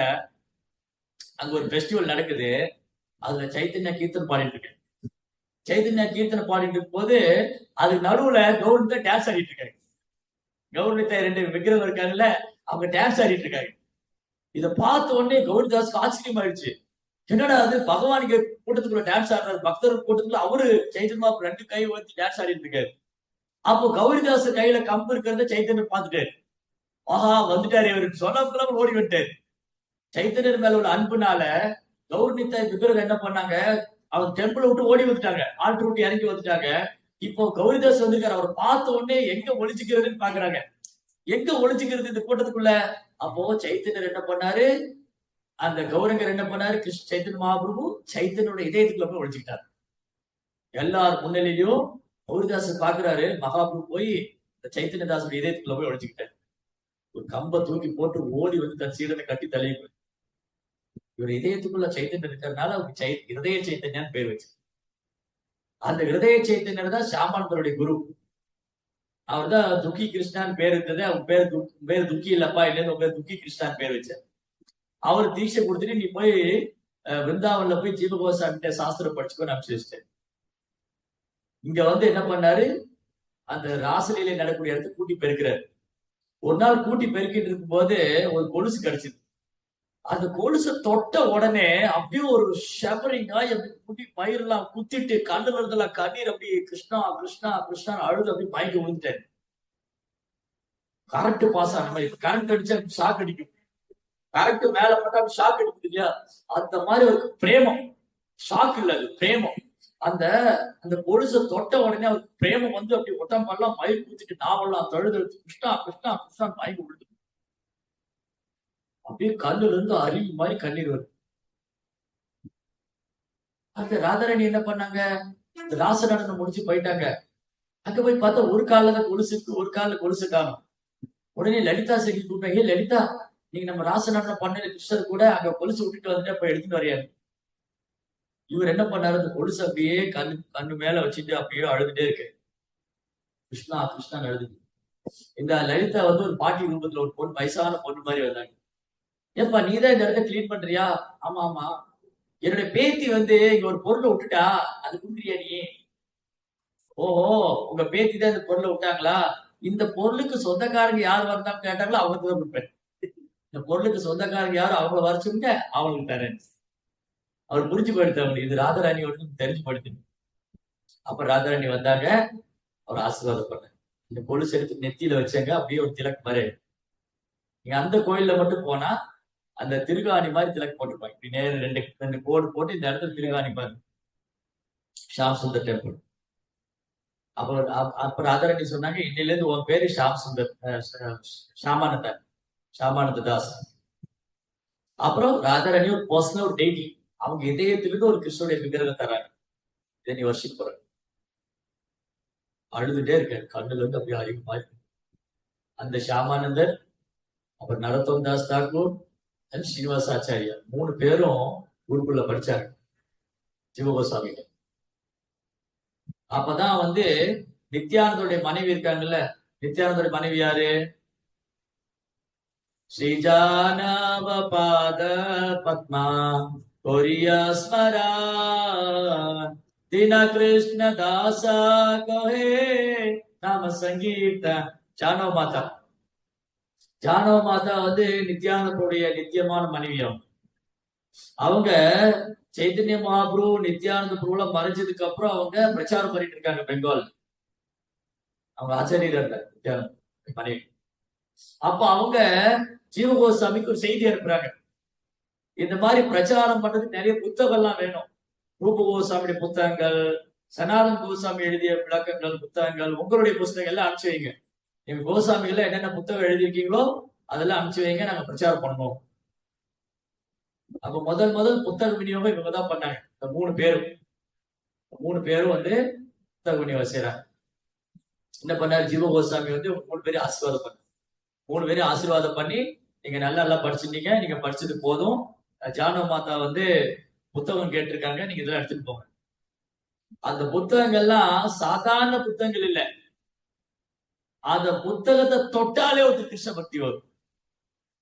A: அங்க ஒரு ஃபெஸ்டிவல் நடக்குது. அதுல சைத்தன்யா கீர்த்தனை பாடிட்டு இருக்கு. சைத்தன்யா கீர்த்தனை பாடிட்டு இருக்கும் போது அதுக்கு நடுவுல கௌரவத்தை டான்ஸ் ஆடிட்டு இருக்காங்க. கௌரவத்தை 2 விக்கிரகம் இருக்காங்கல்ல, அவங்க டான்ஸ் ஆடிட்டு இருக்காங்க. இதை பார்த்த உடனே கௌரிதாஸ்க்கு ஆச்சரியம் ஆயிடுச்சு. என்னடா அது, பகவானுக்கு கூட்டத்துக்குள்ள டான்ஸ் ஆடுறாரு, பக்தர் கூட்டத்துக்குள்ள அவரு சைத்தன்யா 2 கை வச்சு டான்ஸ் ஆடிட்டு இருக்காரு. அப்போ கௌரிதாஸ் கையில கம்பு இருக்கிறத சைத்தன்யர் பார்த்துட்டாரு. ஆஹா, வந்துட்டாரு இவருக்கு, சொல்லாம ஓடி வந்துட்டாரு. சைத்தன்யர் மேல உள்ள அன்புனால கௌரவத்தை விக்கிரகம் என்ன பண்ணாங்க, அவங்க டெம்பிளை விட்டு ஓடி வந்துட்டாங்க, ஆல்டர் விட்டு இறங்கி வந்துட்டாங்க. இப்போ கௌரிதாஸ் வந்திருக்காரு, அவர் பார்த்த உடனே எங்க ஒளிச்சுக்கிறதுன்னு பாக்குறாங்க, எங்க ஒளிச்சுக்கிறது இந்த கூட்டத்துக்குள்ள. அப்போ சைத்தன்யர் என்ன பண்ணாரு, அந்த கௌரங்கர் என்ன பண்ணாரு, கிருஷ்ண சைத்தன்ய மகாபிரபு சைத்தன்யோட இதயத்துக்குள்ள போய் ஒழிச்சுக்கிட்டாரு. எல்லார் முன்னிலையும் கௌரிதாசர் பாக்குறாரு, மகாபிரபு போய் சைத்தன்யதாசோட இதயத்துக்குள்ள போய் ஒழிச்சுக்கிட்டாரு. ஒரு கம்பை தூக்கி போட்டு ஓடி வந்து தன் சீடனை கட்டி தள்ளி, இவர் இதயத்துக்குள்ள சைத்தன்யம் இருக்கிறதுனால அவருக்கு இருதய சைத்தன்யான்னு பேர் வச்சு. அந்த இருதய சைத்தன்யர் தான் சாமான்களுடைய குரு. அவர் தான் துக்கி கிருஷ்ணான்னு பேர் இருந்தது. அவங்க பேர் துக்கி இல்லப்பா, இல்லைன்னு உங்க பேர் துக்கி கிருஷ்ணான்னு பேர் வச்சார். அவர் தீட்சை கொடுத்துட்டு நீ போய் விருந்தாவன்ல போய் ஜீவகோசாமிட்ட சாஸ்திரம் படிச்சுக்கோன்னு அனுப்பிச்சு வச்சிட்டேன். இங்க வந்து என்ன பண்ணாரு, அந்த ராசலீலை நடக்கூடிய இடத்துக்கு கூட்டி பெருக்கிறாரு. ஒரு நாள் கூட்டி பெருக்கிட்டு இருக்கும் போது ஒரு கொலுசு கிடைச்சது. அந்த கொலுசை தொட்ட உடனே அப்படியே ஒரு ஷெவரிங்கா, அப்படி பயிரெல்லாம் குத்திட்டு கண்ணுல இருந்தெல்லாம் கண்ணீர், அப்படி கிருஷ்ணா கிருஷ்ணா கிருஷ்ணா அழுது அப்படி மயங்கி விழுந்துட்டேன். கரண்ட் பாஸ் ஆன மாதிரி, கரண்ட் அடிச்சா ஷாக் அடிக்கும், கரண்ட் மேல போட்டா ஷாக் அடிக்குது இல்லையா, அந்த மாதிரி ஒரு பிரேமம். ஷாக் இல்ல, அது பிரேமம். அந்த அந்த கொலுசை தொட்ட உடனே அவர் பிரேமம் வந்து அப்படி உடம்பெல்லாம் மயிர் குத்திட்டு நாவெல்லாம் தழுது கிருஷ்ணா கிருஷ்ணா கிருஷ்ணா மயங்கி விழுது. அப்படியே கண்ணுல இருந்து அருவி மாதிரி கண்ணீர் வருது. அந்த ராதாராணி என்ன பண்ணாங்க, ராச நடனம் முடிச்சு போயிட்டாங்க. அங்க போய் பார்த்தா ஒரு காலில் தான் கொலுசு இருக்கு, ஒரு காலில் கொலுசு காணும். உடனே லலிதா சகி கூப்பிட்டாங்க, ஏ லலிதா, நீங்க நம்ம ராச நடனம் பண்ண கிருஷ்ணர் கூட அங்க கொலுசு விட்டுட்டு வந்துட்டு போய் எடுத்துட்டு வரையாது. இவர் என்ன பண்ணாரு, அந்த கொலுசு அப்படியே கண்ணு மேல வச்சுட்டு அப்படியே அழுதுட்டே இருக்கு, கிருஷ்ணா கிருஷ்ணான்னு அழுதுட்டு. இந்த லலிதா வந்து ஒரு பாட்டி ரூபத்துல ஒரு பொண்ணு, வயசான பொண்ணு மாதிரி வந்தாங்க. ஏப்பா நீதான் இந்த இடத்த கிளீன் பண்றியா? ஆமா ஆமா. என்னுடைய பேத்தி வந்து இங்க ஒரு பொருளை விட்டுட்டா, அது குடுக்குறியா நீ? ஓஹோ, உங்க பேத்தி தான் இந்த பொருளை விட்டாங்களா? இந்த பொருளுக்கு சொந்தக்காரங்க யார் வந்தான்னு கேட்டாங்களோ அவங்களுக்கு தான் கொடுப்பேன். இந்த பொருளுக்கு சொந்தக்காரங்க யாரும் அவங்கள வர சொல்லுங்க, அவங்களுக்கு தரேன். அவர் புரிஞ்சு போயிடுத்தவங்க, இது ராதாராணியோட தெரிஞ்சு போயிடுது. அப்ப ராதாராணி வந்தாங்க, அவர் ஆசீர்வாதம் பண்ண. இந்த கொலுசு எடுத்து நெத்தியில வச்சாங்க, அப்படியே ஒரு திலக்கு மாதிரி. நீங்க அந்த கோயில்ல மட்டும் போனா அந்த திருகாணி மாதிரி திலக்கு போட்டுப்பாங்க, இப்படி நேரம் 2 கோடு போட்டு இந்த இடத்துல திருகாணி பாருங்க. ஷாம் சுந்தர் டெம்பிள். அப்ப ராதாராணி சொன்னாங்க, இன்னில இருந்து உன் பேரு ஷாம் சுந்தர், ஷாமானந்த தாஸ். அப்புறம் ராதாராணி ஒரு பர்சனல் ஒரு டெய்லி அவங்க இதயத்திலிருந்து ஒரு கிருஷ்ணனுடைய விக்கிரகம் தராங்க. இதை நீ வர்ஷிப் போற. அழுதுட்டே இருக்க, கண்ணுல இருந்து அப்படியே அதிகமா இருக்கு. அந்த ஷாமானந்தர், அப்புறம் நரோத்தம் தாஸ் தாக்கூர் அண்ட் ஸ்ரீனிவாச ஆச்சாரியா 3 பேரும் குருக்குள்ள படிச்சாங்க சிவகோசாமி. அப்பதான் வந்து நித்யானந்தோடைய மனைவி இருக்காங்கல்ல, நித்யானந்தோடைய மனைவி யாரு? ஸ்ரீஜானவ பாத பத்மா கொரியா ஸ்மரா தின கிருஷ்ண தாசா கோஹே நாம சங்கீத. ஜானவ மாதா, ஜானவ மாதா வந்து நித்யானந்தோடைய நித்தியமான மனைவி. அவங்க சைத்தன்ய மகாபுரு நித்யானந்த குருல மறைஞ்சதுக்கு அப்புறம் அவங்க பிரச்சாரம் பண்ணிட்டு இருக்காங்க பெங்கால். அவங்க ஆச்சாரியர் இருந்தார் நித்யானந்த மனைவி. அப்ப அவங்க ஜீவகோசாமிக்கு ஒரு செய்தி அனுப்புறாங்க, இந்த மாதிரி பிரச்சாரம் பண்றதுக்கு நிறைய புத்தகம்லாம் வேணும். ரூப கோசாமியுடைய புத்தகங்கள், சனாதன் கோசாமி எழுதிய விளக்கங்கள் புத்தகங்கள், உங்களுடைய புத்தகங்கள் எல்லாம் அனுப்பிச்சு வைங்க. எங்க கோசாமிகள் என்னென்ன புத்தகம் எழுதியிருக்கீங்களோ அதெல்லாம் அனுப்பிச்சு வைங்க, நாங்க பிரச்சாரம் பண்ணணும். அப்ப முதல் புத்தக விநியோகம் இவங்க தான் பண்ணாங்க. இந்த 3 பேரும் வந்து புத்தக விநியோகம் செய்யறாங்க. என்ன பண்ணாரு ஜீவ கோசாமி வந்து 3 பேரும் ஆசீர்வாதம் பண்ண 3 பேரும் ஆசீர்வாதம் பண்ணி, நீங்க நல்லா படிச்சுட்டீங்க, நீங்க படிச்சது போதும். ஜானவ மாதா வந்து புத்தகம் கேட்டிருக்காங்க, நீங்க இதெல்லாம் எடுத்துட்டு போங்க. அந்த புத்தகங்கள்லாம் சாதாரண புத்தகங்கள் இல்ல. அந்த புத்தகத்தை தொட்டாலே ஒரு கிருஷ்ண பக்தி வரும்.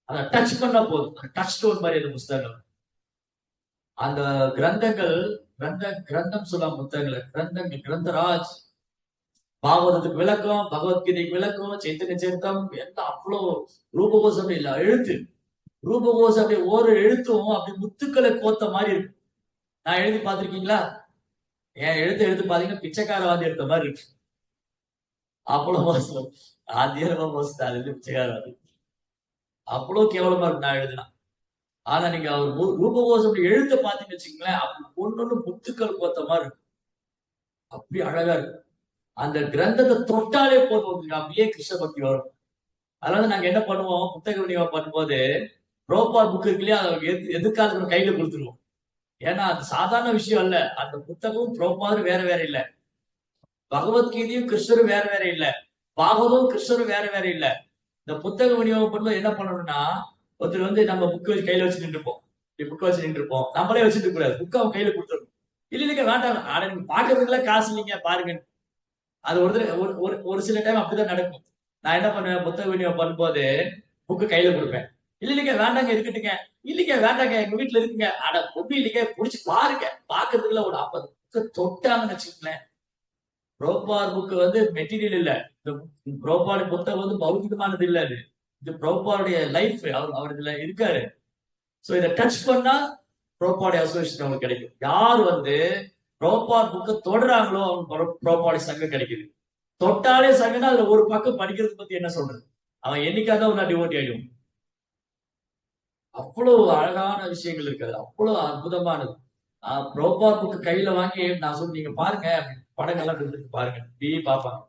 A: அதை டச் பண்ணா போதும், டச் ஸ்டோன் மாதிரி அந்த புத்தகங்கள். அந்த கிரந்தங்கள், கிரந்தம் சொல்லலாம் புத்தகங்கள், கிரந்தராஜ், பாகவதத்துக்கு விளக்கம், பகவத்கீதைக்கு விளக்கம், சைத்தன்ய சரித்தம், எல்லாம் அவ்வளவு ரூபகோசம் இல்ல எழுத்து. ரூபகோசம் அப்படி ஒரு எழுத்தும் அப்படி முத்துக்களை கோத்த மாதிரி இருக்கு. நான் எழுதி பார்த்திருக்கீங்களா? என் எழுத்து பாத்தீங்கன்னா பிச்சைக்காரவாதி எடுத்த மாதிரி இருக்கு. அவ்வளவு மோசம், ஆத்தியமா மோசம். அது பிச்சைக்காரவாதி அவ்வளவு கேவலமா இருக்கு நான் எழுதுனா. ஆனா நீங்க அவர் ரூபகோசம் எழுத்த பாத்தீங்கன்னு வச்சுக்கீங்களேன், அப்படி ஒண்ணு முத்துக்கள் கோத்த மாதிரி இருக்கு. அப்படி அழகா இருக்கு. அந்த கிரந்தத்தை தொட்டாலே போதும், அப்படியே கிருஷ்ண பக்தி வரும். அதனால நாங்க என்ன பண்ணுவோம், புத்தக விநியோகம் பண்ணும்போது ப்ரோபார் புக் இருக்கு இல்லையா, அதை எதுக்காக கையில கொடுத்துருவோம். ஏன்னா அது சாதாரண விஷயம் இல்ல. அந்த புத்தகம் ப்ரோபார் வேற இல்ல, பகவத்கீதையும் கிருஷ்ணரும் வேற இல்ல, பாகவதும் கிருஷ்ணரும் வேற இல்ல. இந்த புத்தக விநியோகம் பண்ணும்போது என்ன பண்ணணும்னா, ஒருத்தர் வந்து நம்ம புக் வச்சு கையில வச்சு நின்றுப்போம், புக் வச்சு நின்றுப்போம், நம்மளே வச்சுட்டு கூடாது, புக் அவன் கையில கொடுத்துடணும். இல்லைங்க வேண்டாம், ஆனா நீங்க பாக்குறதுக்குலாம் காசு இல்லைங்க பாருங்க. அது ஒரு சில டைம் அப்படிதான் நடக்கும். நான் என்ன பண்ணுவேன், புத்தக விநியோகம் பண்ணும்போது புக்கு கையில கொடுப்பேன். இல்லைங்க வேண்டாங்க இருக்கட்டுங்க, இல்லைங்க வேண்டாங்க எங்க வீட்டுல இருக்குங்க, ஆனா பொண்ணு இல்லைங்க புடிச்சு பாருங்க. பாக்குறதுக்குள்ள ஒரு 50 புக்கு தொட்டாங்கன்னு வச்சுக்கோங்களேன். ப்ரோபார் புக்கு வந்து மெட்டீரியல் இல்ல, இந்த ப்ரோபார் புத்தகம் வந்து பௌத்திகமானது இல்ல. அது இது ப்ரோபாருடைய லைஃப், அவர் இதுல இருக்காரு. சோ இதை டச் பண்ணா ப்ரோபாடி அசோசியேஷன் அவங்களுக்கு கிடைக்கும். யார் வந்து ப்ரோபார் புக்கை தொடுறாங்களோ அவங்க ப்ரோபாடி சங்கம் கிடைக்குது. தொட்டாலே சங்கம்னா அதுல ஒரு பக்கம் படிக்கிறது பத்தி என்ன சொல்றது, அவன் என்னைக்காதான் ஒன்னா டிவோட்டி ஆயிடும். அவ்வளவு அழகான விஷயங்கள் இருக்காது, அவ்வளவு அற்புதமானது. ப்ரோபார் புக்கு கையில வாங்கி நான் சொல்லி நீங்க பாருங்க, படங்கள்லாம் கொடுத்துட்டு பாருங்க, பார்ப்பாங்க.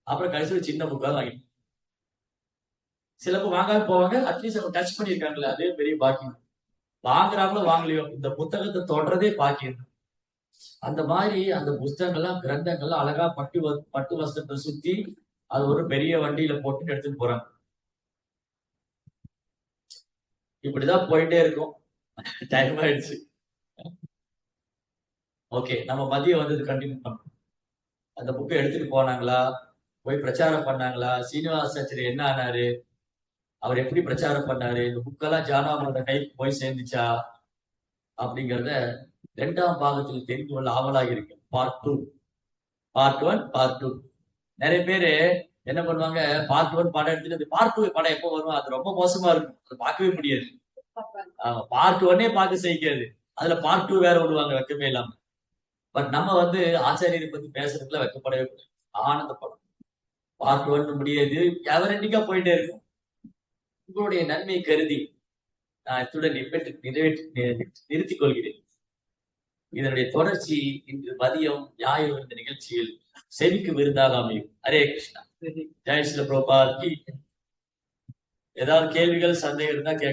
A: அப்புறம் கடைசியில் சின்ன புக்கா வாங்கி சிலப்போ வாங்காம போவாங்க. அட்லீஸ்ட் அவங்க டச் பண்ணியிருக்காங்களே அதே பெரிய பாக்கியம். வாங்குறாங்களோ வாங்கலையோ இந்த புத்தகத்தை தொடர்றதே பாக்கியம். அந்த மாதிரி அந்த புத்தகங்கள்லாம் கிரந்தங்கள்லாம் அழகா பட்டு வஸ்திரத்தை சுத்தி அது ஒரு பெரிய வண்டியில போட்டு எடுத்துட்டு போறாங்க. இப்படிதான் போயிட்டே இருக்கும். டைம் ஆயிடுச்சு. ஓகே, நம்ம மதியம் வந்து கண்டினியூ பண்ணோம். அந்த புக்கை எடுத்துட்டு போனாங்களா, போய் பிரச்சாரம் பண்ணாங்களா, சீனிவாசாச்சாரி என்ன ஆனாரு, அவர் எப்படி பிரச்சாரம் பண்ணாரு, இந்த புக்கெல்லாம் ஜானவரோட கைக்கு போய் சேர்ந்துச்சா அப்படிங்கிறத 2ஆம் பாகத்தில் தெரிந்து கொள்ள ஆவலாக இருக்கு. Part 2, part 1, part 2. நிறைய பேரு என்ன பண்ணுவாங்க, பார்ட் 1 படம் எடுத்துட்டு பார்ட் 2 படம் எப்போ வரும், அது ரொம்ப மோசமா இருக்கும், அது பார்க்கவே முடியாது. பார்ட் 1 பார்க்க செய்யாது, அதுல பார்ட் 2 வேற விடுவாங்க வெக்கமே இல்லாம. பட் நம்ம வந்து ஆச்சாரியரை பத்தி பேசுறதுல வெக்கப்படவே கூடாது, ஆனந்தப்படும். பார்ட் 1 முடியாது, எவரண்டிக்கா போயிட்டே இருக்கும். உங்களுடைய நன்மை கருதி நான் இத்துடன் நிறுத்திக் கொள்கிறேன். இதனுடைய தொடர்ச்சி இன்று மதியம் ஞாயிறு விருந்து நிகழ்ச்சியில் செவிக்கு விருந்தாக அமையும். ஹரே கிருஷ்ணா. ஜெய் ஸ்ரீ பிரபுபாத் கி. ஏதாவது கேள்விகள் சந்தேகம் இருந்தா